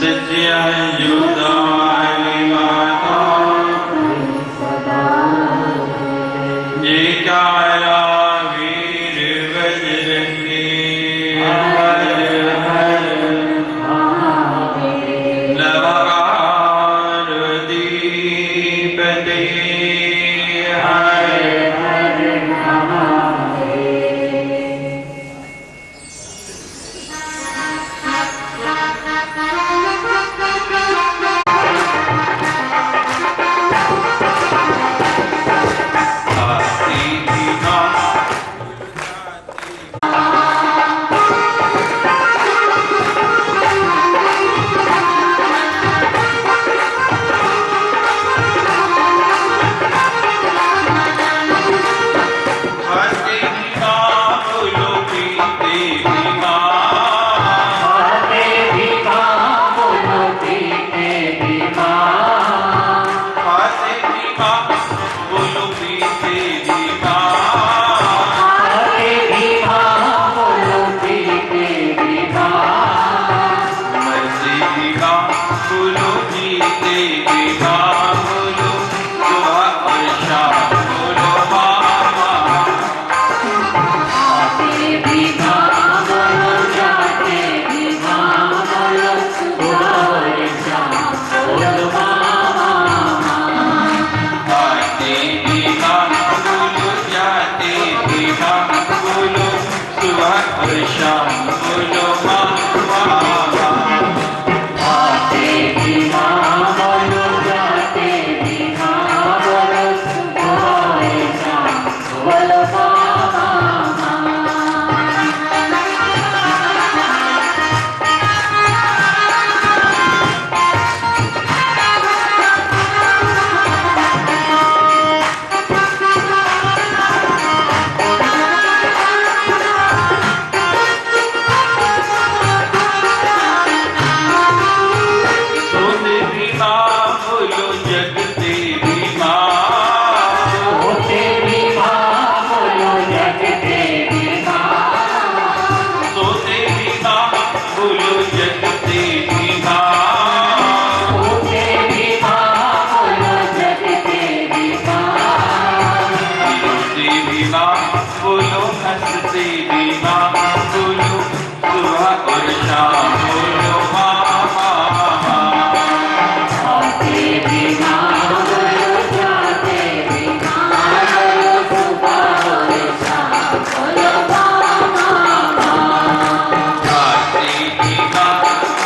सच्चा योद्धा भी माँ बोलो, सुबह और शाम बोलो माँ माँ। आते भी माँ बोलो, जाते भी माँ बोलो, सुबह और शाम बोलो माँ माँ। आते भी माँ बोलो, जाते भी माँ बोलो, सुबह और शाम बोलो माँ माँ। आते भी माँ बोलो, जाते भी माँ बोलो, सुबह और शाम बोलो माँ माँ। सोते भी माँ बोलो, जगते भी माँ। सोते भी माँ बोलो, जगते भी माँ। सोते भी माँ बोलो, जगते भी माँ। सोते भी माँ बोलो, जगते भी माँ। रोते भी माँ बोलो, हंसते भी माँ बोलो, सुबह और शाम बोलो माँ माँ। आते भी माँ बोलो, जाते भी माँ बोलो, सुबह और शाम बोलो माँ माँ। आते भी माँ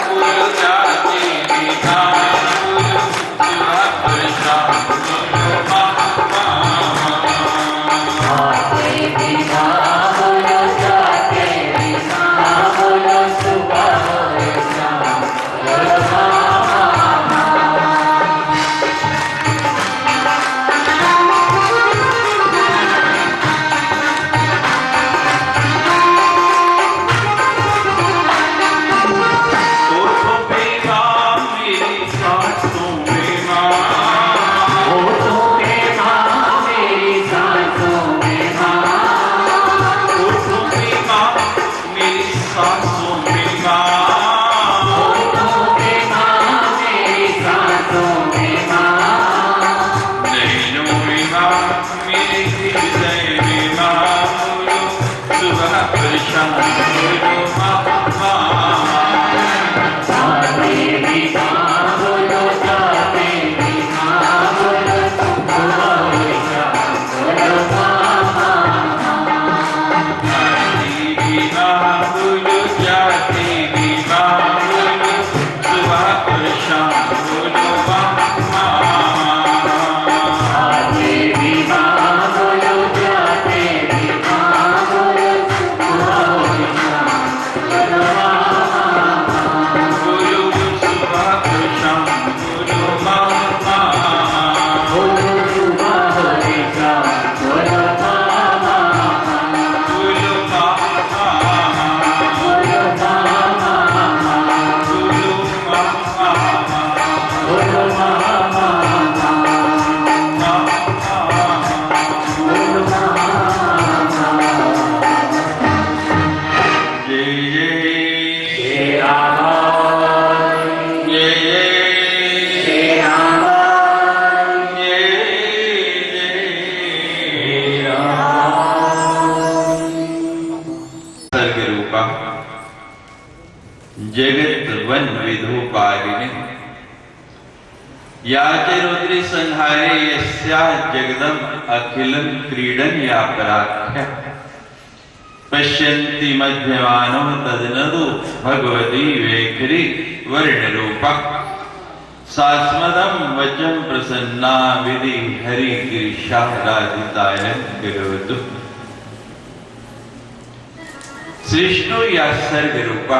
बोलो, जाते भी माँ बोलो, सुबह और शाम बोलो माँ माँ। आते भी माँ बोलो, जाते भी माँ बोलो, सुबह और शाम बोलो माँ माँ। होठों पे माँ मेरी सांसों में माँ। होठों पे माँ मेरी सांसों में माँ। होठों पे माँ मेरी सांसों में माँ। होठों पे माँ मेरी सांसों में माँ। नैनों में माँ मेरे हृदय में माँ बोलो, सुबह और शाम बोलो माँ माँ। आते भी माँ बोलो, जाते भी माँ बोलो, सुबह और शाम बोलो माँ माँ। आती भी माँ बोलो, जाती भी माँ बोलो, सुबह और शाम बोलो माँ माँ। आते भी माँ बोलो, जाते भी माँ बोलो, सुबह और शाम बोलो माँ माँ। बोलो सुबह और शाम बोलो माँ माँ। बोलो सुबह और शाम बोलो माँ माँ। बोलो माँ माँ। बोलो माँ माँ। बोलो माँ माँ। बोलो माँ माँ। माँ माँ। बोलो माँ माँ। जय जय श्री राम, जय जय श्री राम, जय श्री जय। राम। सर्ग रूपा जगत वन विधो पालिने, या च रुद्री संहारे यस्या जगदम अखिलम क्रीडन या पराख्य। पश्यन्ति मध्यमानो तदनदु भगवती वेखरी वर्ण रूपा। सास्मदं वचम प्रसन्ना विधि हरि गिरिशाराधितायं करोतु। सृष्टो या सर्ग रूपा,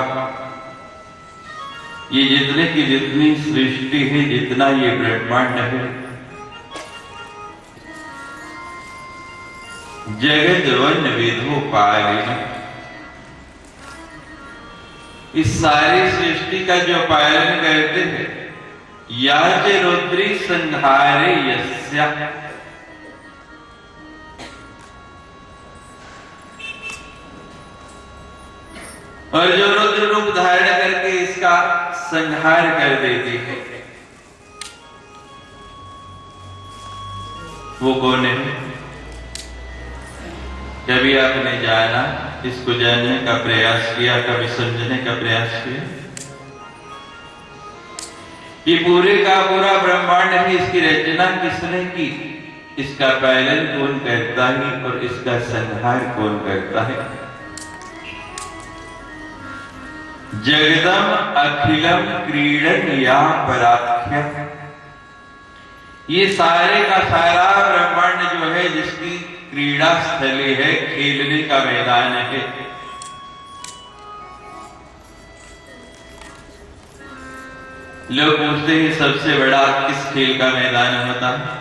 ये जितने की जितनी सृष्टि है, जितना ये ब्रह्मांड है, जगत वन विधो पालिन, इस सारी सृष्टि का जो पालन करते हैं, या च रुद्री संहारे यस्या, और जो रुद्र रूप धारण करके इसका संहार कर देती है, वो कौन है? कभी आपने जाना, इसको जानने का प्रयास किया, कभी समझने का प्रयास किया? ये पूरे का पूरा ब्रह्मांड है, इसकी रचना किसने की? इसका पालन कौन करता है और इसका संहार कौन करता है? जगदम अखिलम क्रीडन या पराख्या, ये सारे का सारा ब्रह्मांड जो है जिसकी क्रीड़ा स्थली है, खेलने का मैदान है। लोग पूछते हैं सबसे बड़ा किस खेल का मैदान होता है?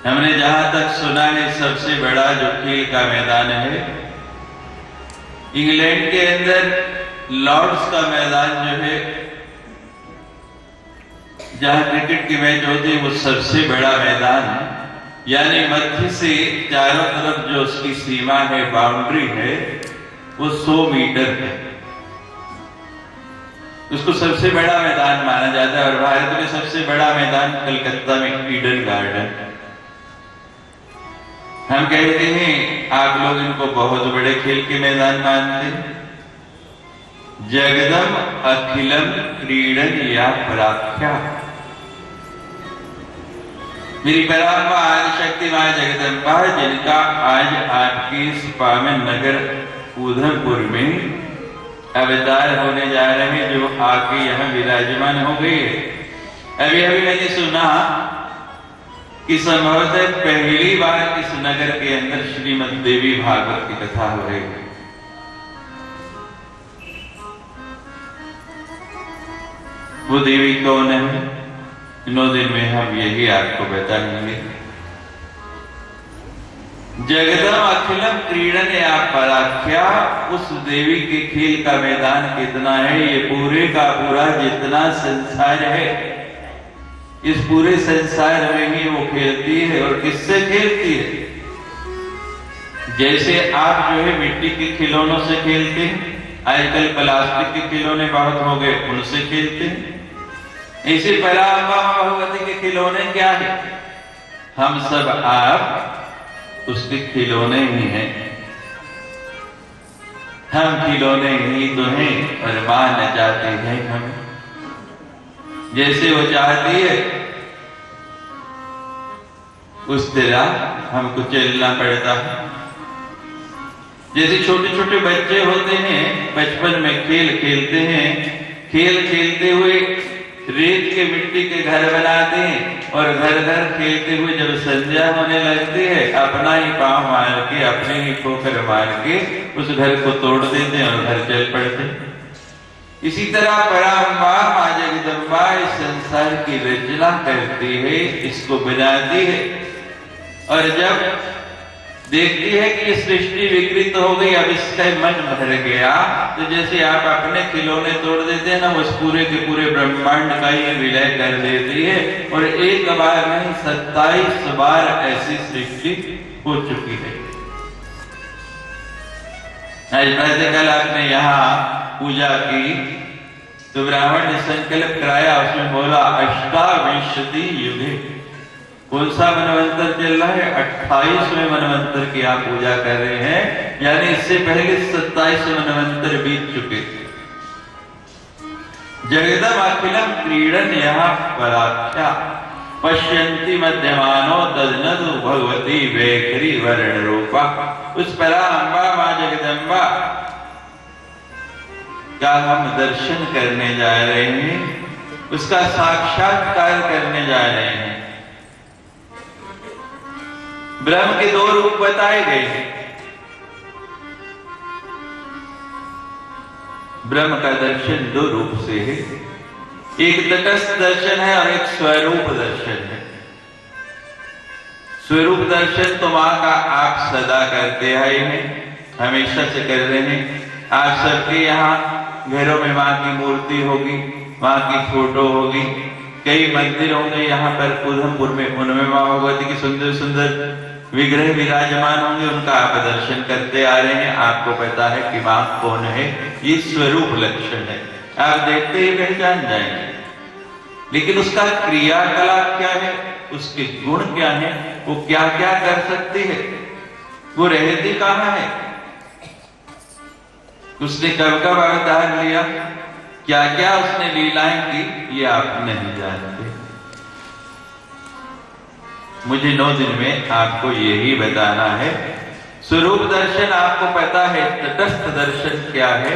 हमने जहां तक सुना है सबसे बड़ा जो खेल का मैदान है, इंग्लैंड के अंदर लॉर्ड्स का मैदान जो है, जहां क्रिकेट के मैच होते हैं, वो सबसे बड़ा मैदान है। यानी मध्य से चारों तरफ जो उसकी सीमा है, बाउंड्री है, वो 100 मीटर है। उसको सबसे बड़ा मैदान माना जाता है। और भारत में सबसे बड़ा मैदान कलकत्ता में ईडन गार्डन। हम कहते हैं, आप लोग इनको बहुत बड़े खेल के मैदान मानते हैं। जगदम अखिलम क्रीडन या पराख्या, मेरी परात्मा आदिशक्ति मां जगदम्बा, जिनका आज आपके इस पावन नगर उधमपुर में अवतार होने जा रहे हैं, जो आके यहाँ विराजमान हो गई है। अभी अभी मैंने सुना कि संभवतः पहली बार इस नगर के अंदर श्रीमद् देवी भागवत की कथा हो रही है। वो देवी कौन है? 9 दिन में हम यही आपको बताएंगे। जगदम अखिलम क्रीडन या पराख्या, उस देवी के खेल का मैदान कितना है? ये पूरे का पूरा जितना संसार है, इस पूरे संसार में ही वो खेलती है। और किससे खेलती है? जैसे आप जो है मिट्टी के खिलौनों से खेलते हैं, आजकल प्लास्टिक के खिलौने बहुत हो गए, उनसे खेलते हैं। ऐसे पराम्बा भगवती के खिलौने क्या है? हम सब आप उसके खिलौने ही हैं। हम खिलौने ही तो हैं और मां न चाहते हैं हमें। जैसे वो चाहती है उस तरह हमको चलना पड़ता है। जैसे छोटे छोटे बच्चे होते हैं, बचपन में खेल खेलते हैं, खेल खेलते हुए रेत के मिट्टी के घर बनाते हैं और घर घर खेलते हुए जब संध्या होने लगती है, अपना ही पांव मार के, अपने ही ठोकर मार के उस घर को तोड़ देते हैं और घर चल पड़ते हैं। इसी तरह पराम्बा मां जगदम्बा इस संसार की रचना करती है, इसको बनाती है। और जब देखती है कि ये सृष्टि विकृत हो गई, अब इसका मन भर गया, तो जैसे आप अपने खिलौने तोड़ देते हैं ना, उस पूरे के पूरे ब्रह्मांड का ही विलय कर देती है। और एक बार नहीं 27 बार ऐसी सृष्टि हो चुकी है। आज कल आपने यहाँ पूजा की तो ब्राह्मण ने संकल्प कराया, उसमें बोला अष्टाविंशति युगे। कौन सा मनवंतर चल रहा है? 28वें मनवंतर की आप पूजा कर रहे हैं, यानी इससे पहले 27 मनवंतर बीत चुके थे। जगदम अखिलम क्रीडन यहाँ पराख्या, पश्यंती मध्यमानो तदनदु भगवती वैखरी वर्ण रूपा। उस पराम्बा मां जगदम्बा का हम दर्शन करने जा रहे हैं, उसका साक्षात्कार करने जा रहे हैं। ब्रह्म के 2 रूप बताए गए हैं। ब्रह्म का दर्शन 2 रूप से है, एक तटस्थ दर्शन है और एक स्वरूप दर्शन है। स्वरूप दर्शन तो मां का आप सदा करते आए हैं, हमेशा से कर रहे हैं। आप सबके यहाँ घरों में मां की मूर्ति होगी, मां की फोटो होगी, कई मंदिर होंगे यहाँ पर उधमपुर में, उनमें मां भगवती की सुंदर सुंदर विग्रह विराजमान होंगे, उनका आप दर्शन करते आ रहे हैं। आपको पता है कि मां कौन है, ये स्वरूप लक्षण है, आप देखते ही पहचान जाएंगे। लेकिन उसका क्रियाकलाप क्या है, उसके गुण क्या है, वो क्या क्या कर सकती है, वो रहती कहां है, उसने कब कब अवतार लिया, क्या क्या उसने लीलाएं की, ये आप नहीं जानते। मुझे 9 दिन में आपको यही बताना है। स्वरूप दर्शन आपको पता है, तटस्थ दर्शन क्या है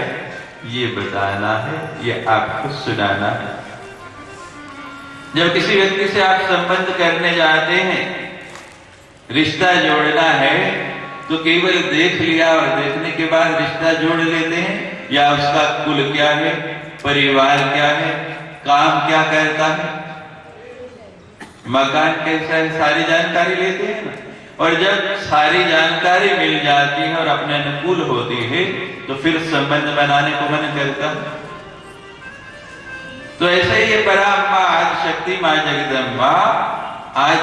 ये बताना है, ये आपको सुनाना है। जब किसी व्यक्ति से आप संबंध करने जाते हैं, रिश्ता जोड़ना है, तो केवल देख लिया और देखने के बाद रिश्ता जोड़ लेते हैं, या उसका कुल क्या है, परिवार क्या है, काम क्या करता है, मकान कैसा है, सारी जानकारी लेते हैं ना। और जब सारी जानकारी मिल जाती है और अपने अनुकूल होती है, तो फिर संबंध बनाने को मन करता है। तो ऐसे ही पराम्मा आज शक्ति मां जगदम्बा आज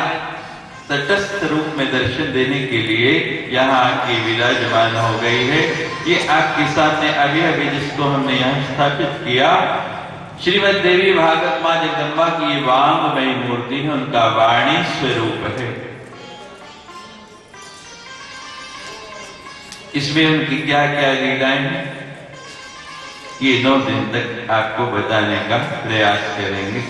तटस्थ रूप में दर्शन देने के लिए यहाँ आके विराजमान हो गई है। ये आपके सामने अभी अभी जिसको हमने यहाँ स्थापित किया, श्रीमद देवी भागवत मां जगदम्बा की वांगमयी मूर्ति है, उनका वाणी स्वरूप है। इसमें उनकी क्या क्या लीलाएं हैं, ये 9 दिन तक आपको बताने का प्रयास करेंगे।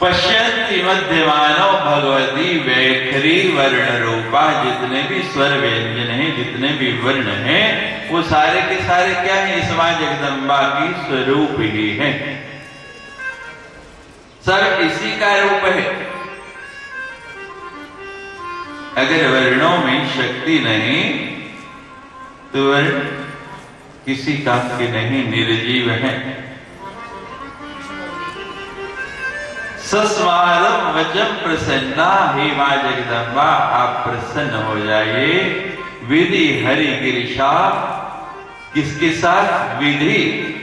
पश्यन्ति मध्यमानो भगवती वैखरी वर्ण रूपा, जितने भी स्वर व्यंजन हैं, जितने भी वर्ण हैं, वो सारे के सारे क्या है, इस मां जगदम्बा की स्वरूप ही है, सब इसी का रूप है। अगर वर्णों में शक्ति नहीं तो वर्ण किसी काम के नहीं, निर्जीव है। सस्मादम वचम प्रसन्ना, हे मां जगदम्बा आप प्रसन्न हो जाइए। विधि हरि गिरिशा, किसके साथ, विधि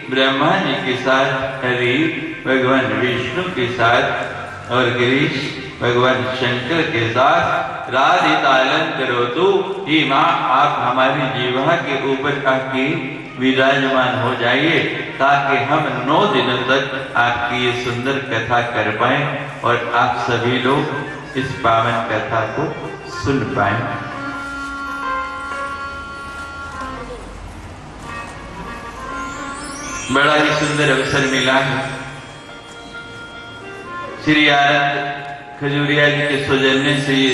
ब्रह्मा जी के साथ, हरि भगवान विष्णु के साथ, और गिरीश भगवान शंकर के साथ राधितालन करो तो, हे मां आप हमारी जीवा के ऊपर आके विराजमान हो जाइए, ताकि हम 9 दिनों तक आपकी ये सुंदर कथा कर पाए और आप सभी लोग इस पावन कथा को सुन पाए। बड़ा ही सुंदर अवसर मिला है। श्री आनंद खजूरिया जी के सौजन्य से ये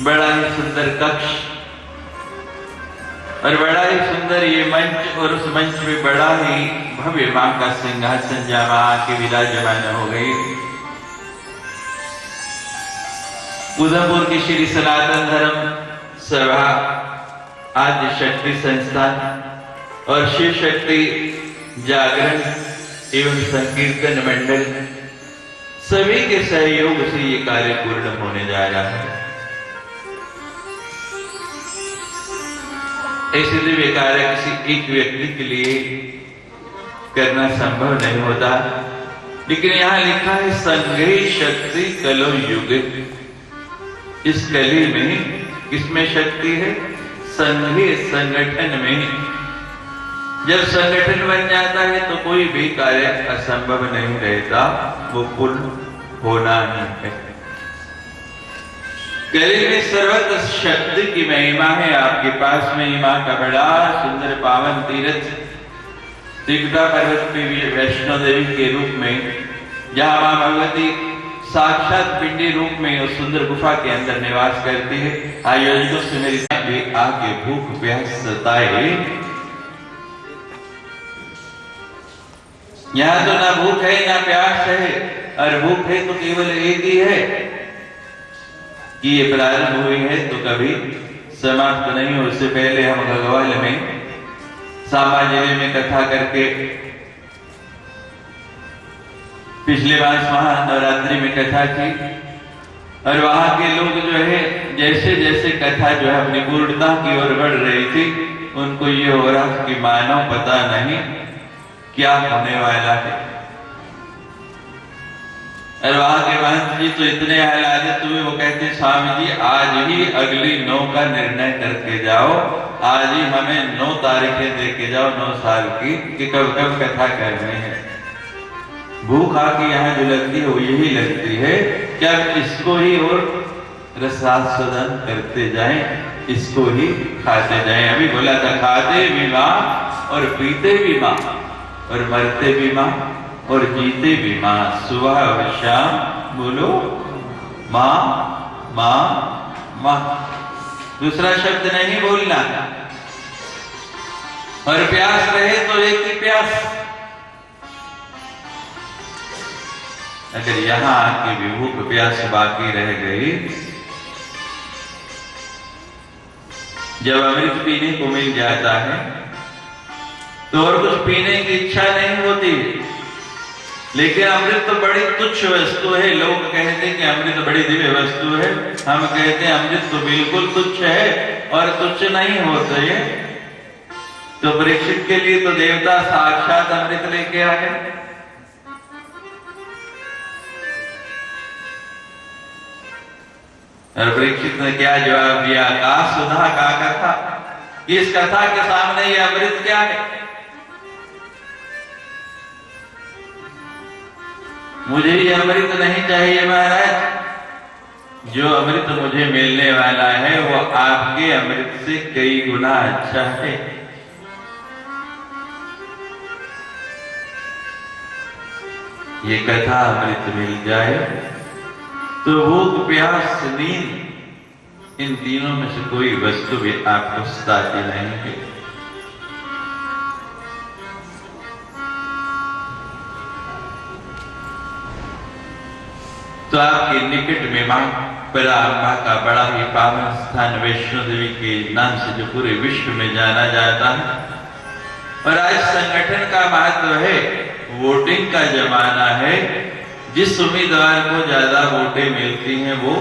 बड़ा ही सुंदर कक्ष और बड़ा ही सुंदर ये मंच, और उस मंच में बड़ा ही भव्य मां का सिंहासन जहां आके विराजमान हो गई। उदयपुर की श्री सनातन धर्म सभा आद्य शक्ति संस्थान और शिव शक्ति जागरण एवं संकीर्तन मंडल सभी के सहयोग से ये कार्य पूर्ण होने जा रहा है। ऐसे दिव्य कार्य किसी एक व्यक्ति के लिए करना संभव नहीं होता, लेकिन यहां लिखा है संघे शक्ति कलो युग। इस कली में किसमें शक्ति है, संघे संगठन में। जब संगठन बन जाता है तो कोई भी कार्य असंभव नहीं रहता, वो पूर्ण होना ही है। कली में सर्वत्र शक्ति की महिमा है। आपके पास में मां का बड़ा सुंदर पावन तीर्थ त्रिकुटा पर्वत पे वैष्णो देवी के रूप में, जहां मां भगवती साक्षात पिंडी रूप में उस सुंदर गुफा के अंदर निवास करती है। आयोजकों से मेरी भी आगे भूख प्यास सताए, यहां तो ना भूख है ना प्यास है, और भूख है तो केवल एक ही है कि ये प्रारंभ हुई है तो कभी समाप्त नहीं हो। उससे पहले हम भगवान में सामा जिले में कथा करके, पिछले मास वहां नवरात्रि में कथा की, और वहां के लोग जो है जैसे जैसे कथा जो है अपनी पूर्णता की ओर बढ़ रही थी, उनको ये हो रहा कि मानो पता नहीं क्या होने वाला है। और वहां के महंत जी तो इतने आह्लादित हुए, वो कहते स्वामी जी आज ही अगली 9 का निर्णय करके जाओ, आज ही हमें 9 तारीखें दे के जाओ 9 साल की, कि कब कब कथा करनी है। भूख आके यहाँ जो लगती है वो यही लगती है कि अब इसको ही और रसास्वादन करते जाएं, इसको ही खाते जाएं। अभी बोला था खाते भी माँ और पीते भी माँ और मरते भी माँ और जीते भी माँ, सुबह और शाम बोलो माँ माँ माँ, दूसरा शब्द नहीं बोलना। और प्यास रहे तो एक ही प्यास। अगर यहां आके भी भूख प्यास बाकी रह गई, जब अमृत पीने को मिल जाता है तो और कुछ पीने की इच्छा नहीं होती। लेकिन अमृत तो बड़ी तुच्छ वस्तु है। लोग कहते हैं कि अमृत बड़ी दिव्य वस्तु है, हम कहते हैं अमृत तो बिल्कुल तुच्छ है और तुच्छ नहीं होते है। तो परीक्षित के लिए तो देवता साक्षात अमृत लेके आ गए। और परीक्षित ने क्या जवाब दिया? का सुधा का कथा, इस कथा के सामने ये अमृत क्या है? मुझे ये अमृत नहीं चाहिए महाराज, जो अमृत मुझे मिलने वाला है वो आपके अमृत से कई गुना अच्छा है। ये कथा अमृत मिल जाए तो भूख प्यास नींद इन तीनों में से कोई वस्तु भी आपको सताती नहीं है। तो आपके निकट में मां पराम्बा का बड़ा ही पावन स्थान वैष्णो देवी के नाम से जो पूरे विश्व में जाना जाता है। और आज संगठन का महत्व है, वोटिंग का जमाना है। जिस उम्मीदवार को ज्यादा वोटें मिलती हैं वो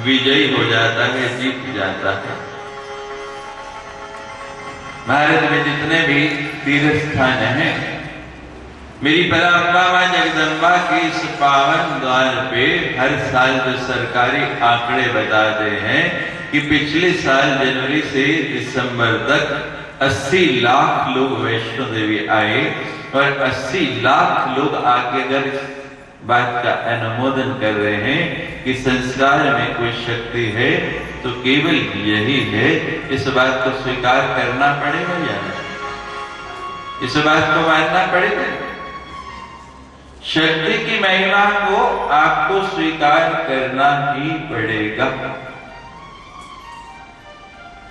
विजयी हो जाता है, जीत जाता है। भारत में जितने भी तीर्थ स्थान हैं, मेरी पराम्बा मां जगदम्बा की इस पावन द्वार पे हर साल जो सरकारी आंकड़े बताते हैं कि पिछले साल जनवरी से दिसंबर तक 80 लाख लोग वैष्णो देवी आए। और 80 लाख लोग आके अगर इस बात का अनुमोदन कर रहे हैं कि संस्कार में कोई शक्ति है तो केवल यही है। इस बात को स्वीकार करना पड़ेगा या नहीं? इस बात को मानना पड़ेगा। शक्ति की महिमा को आपको स्वीकार करना ही पड़ेगा।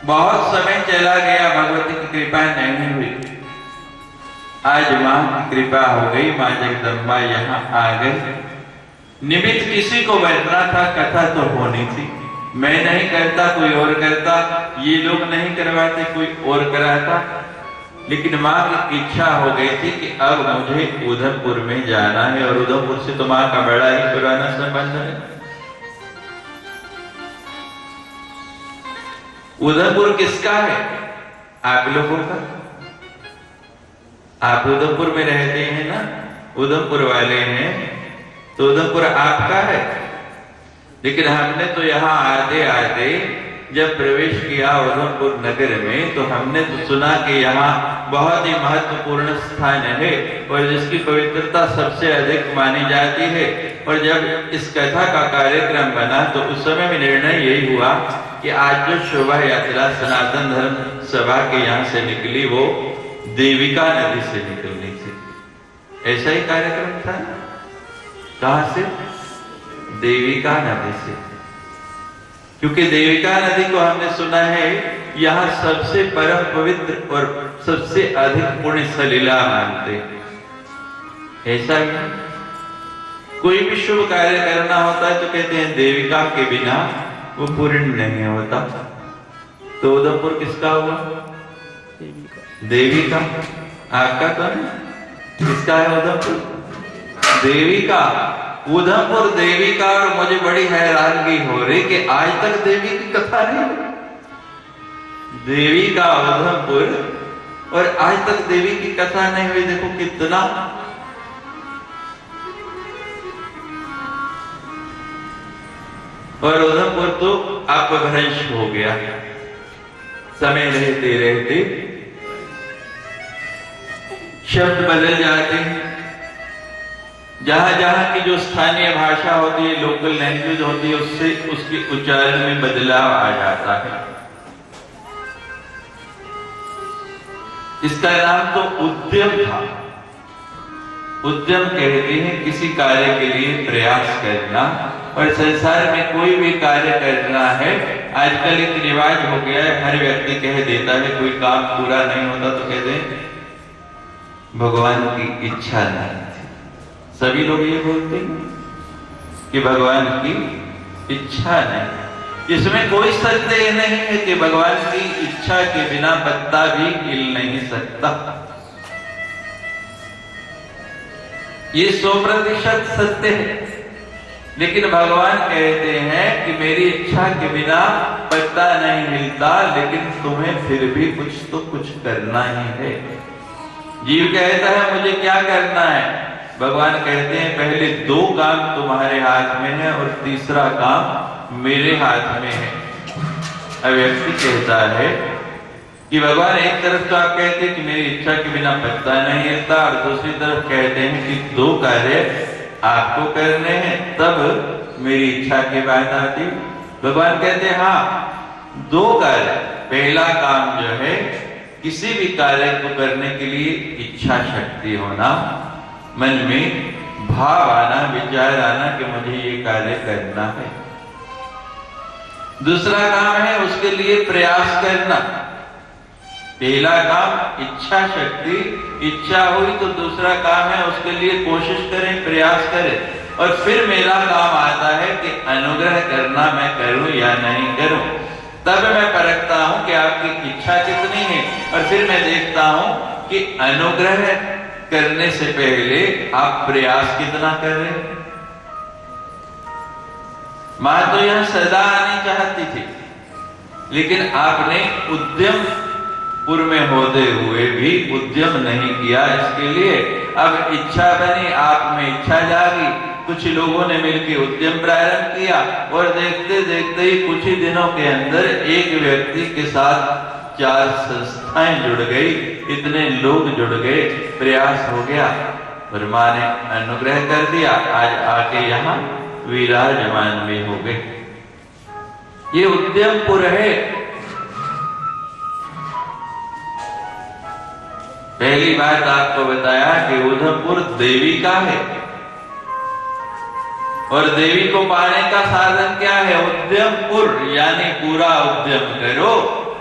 बहुत समय चला गया, भगवती की कृपा नहीं हुई। आज मां की कृपा हो गई, मां जगदम्बा यहाँ आ गई। निमित्त किसी को बैठना था, कथा तो होनी थी। मैं नहीं करता, कोई और करता, ये लोग नहीं करवाते, कोई और कराता। लेकिन मां की इच्छा हो गई थी कि अब मुझे उधमपुर में जाना है। और उधमपुर से तो मां का बड़ा ही पुराना संबंध है। उधमपुर किसका है? आप लोगों का। आप उधमपुर में रहते हैं ना, उधमपुर वाले हैं, तो उधमपुर आपका है। लेकिन हमने तो यहाँ आते आते जब प्रवेश किया उधमपुर नगर में तो हमने तो सुना कि यहाँ बहुत ही महत्वपूर्ण स्थान है और जिसकी पवित्रता सबसे अधिक मानी जाती है। और जब इस कथा का कार्यक्रम बना तो उस समय में निर्णय यही हुआ कि आज जो शोभा यात्रा सनातन धर्म सभा के यहाँ से निकली वो देविका नदी से निकलनी थी। ऐसा ही कार्यक्रम था। कहां से? देविका नदी से। क्योंकि देविका नदी को हमने सुना है यहाँ सबसे परम पवित्र और सबसे अधिक पुण्य सलीला मानते। ऐसा ही कोई भी शुभ कार्य करना होता है तो कहते हैं देविका के बिना वो पूर्ण नहीं होता। तो उधमपुर किसका हुआ? देवी का। आपका कौन है? किसका है उधमपुर? देवी का। उधमपुर देवी का। और मुझे बड़ी हैरानगी हो रही कि आज तक देवी की कथा नहीं हुई। देवी का उधमपुर और आज तक देवी की कथा नहीं हुई। देखो कितना। और उधमपुर तो अपभ्रंश हो गया समय रहते रहते। शब्द बदल जाते हैं। जहां जहां की जो स्थानीय भाषा होती है, लोकल लैंग्वेज होती है, उससे उसके उच्चारण में बदलाव आ जाता है। इसका नाम तो उद्यम था। उद्यम कहते हैं किसी कार्य के लिए प्रयास करना। और संसार में कोई भी कार्य करना है, आजकल एक रिवाज हो गया है, हर व्यक्ति कह देता है कोई काम पूरा नहीं होता तो कहते हैं भगवान की इच्छा नहीं थी। सभी लोग ये बोलते हैं कि भगवान की इच्छा नहीं। इसमें कोई संदेह नहीं है कि भगवान की इच्छा के बिना पत्ता भी हिल नहीं सकता। ये 100% सत्य है। लेकिन भगवान कहते हैं कि मेरी इच्छा के बिना पत्ता नहीं हिलता, लेकिन तुम्हें फिर भी कुछ करना ही है। जीव कहता है मुझे क्या करना है? भगवान कहते हैं पहले 2 काम तुम्हारे हाथ में है और तीसरा काम मेरे हाथ में है। अब व्यक्ति कहता है कि भगवान एक तरफ तो आप कहते हैं कि मेरी इच्छा के बिना पत्ता नहीं हिलता, और दूसरी तरफ कहते हैं कि 2 कार्य आपको करने हैं, तब मेरी इच्छा की बात आती। भगवान कहते हैं हाँ 2 कार्य। पहला काम जो है किसी भी कार्य को करने के लिए इच्छा शक्ति होना, मन में भाव आना, विचार आना कि मुझे ये कार्य करना है। दूसरा काम है उसके लिए प्रयास करना। पहला काम इच्छा शक्ति, इच्छा हुई तो दूसरा काम है उसके लिए कोशिश करें, प्रयास करें। और फिर मेरा काम आता है कि अनुग्रह करना मैं करूं या नहीं करूं। तब मैं परखता हूं कि आपकी इच्छा कितनी है, और फिर मैं देखता हूं कि अनुग्रह करने से पहले आप प्रयास कितना कर रहे हैं। मां तो यहां सदा आनी चाहती थी, लेकिन आपने उद्यमपुर में होते हुए भी उद्यम नहीं किया इसके लिए। अब इच्छा बनी, आप में इच्छा जागी, कुछ लोगों ने मिलकर उद्यम प्रारंभ किया, और देखते देखते ही कुछ ही दिनों के अंदर एक व्यक्ति के साथ 4 संस्थाएं जुड़ गई, इतने लोग जुड़ गए, प्रयास हो गया और मां ने अनुग्रह कर दिया। आज आके यहाँ विराजमान भी हो गए। ये उद्यमपुर है। पहली बात आपको बताया कि उधमपुर देवी का है, और देवी को पाने का साधन क्या है? उद्यमपुर, यानी पूरा उद्यम करो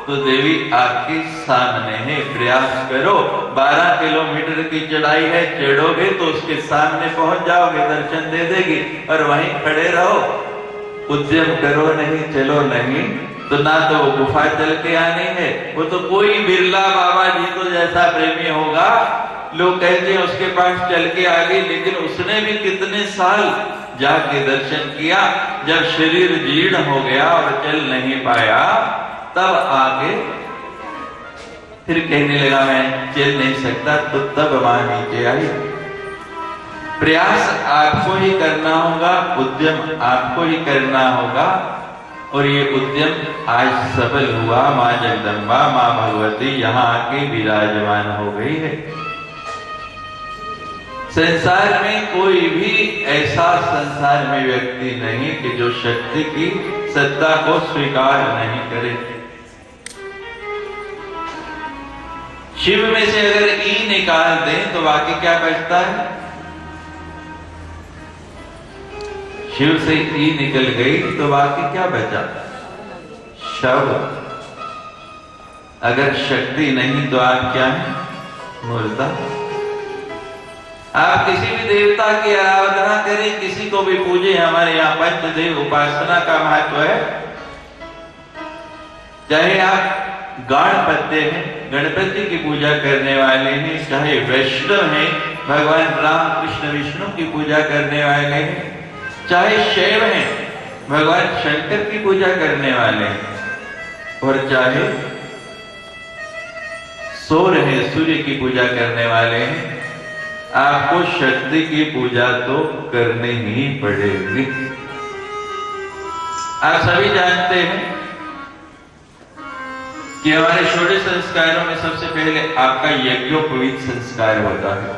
तो देवी आपके सामने है। प्रयास करो, 12 किलोमीटर की चढ़ाई है, चढ़ोगे तो उसके सामने पहुंच जाओगे, दर्शन दे देगी, और वहीं खड़े रहो। उद्यम करो नहीं, चलो नहीं, तो ना तो वो गुफा चल के आनी है, वो तो कोई बिरला बाबा जी तो जैसा प्रेमी होगा, लोग कहते हैं उसके पास चल के आ गई, लेकिन उसने भी कितने साल जाके दर्शन किया। जब शरीर जीर्ण हो गया और चल नहीं पाया, तब आके फिर कहने लगा मैं चल नहीं सकता, तो तब मां नीचे आई। प्रयास आपको ही करना होगा, उद्यम आपको ही करना होगा, और ये उद्यम आज सफल हुआ। मां जगदम्बा, मां भगवती यहाँ आके विराजमान हो गई है। संसार में कोई भी ऐसा संसार में व्यक्ति नहीं कि जो शक्ति की सत्ता को स्वीकार नहीं करे। शिव में से अगर ई निकाल दें तो बाकी क्या बचता है? शिव से ई निकल गई तो बाकी क्या बचा? शव। अगर शक्ति नहीं तो आप क्या है? मुर्दा। आप किसी भी देवता की आराधना करें, किसी को भी पूजे, हमारे यहाँ पंचदेव उपासना का महत्व है। चाहे आप गणपति हैं, गणपति की पूजा करने वाले हैं, चाहे वैष्णव हैं, भगवान राम कृष्ण विष्णु की पूजा करने वाले हैं, चाहे शैव हैं, भगवान शंकर की पूजा करने वाले हैं, और चाहे सूर्य है, सूर्य की पूजा करने वाले हैं, आपको शक्ति की पूजा तो करनी ही पड़ेगी। आप सभी जानते हैं कि हमारे षोडश संस्कारों में सबसे पहले आपका यज्ञोपवीत संस्कार होता है।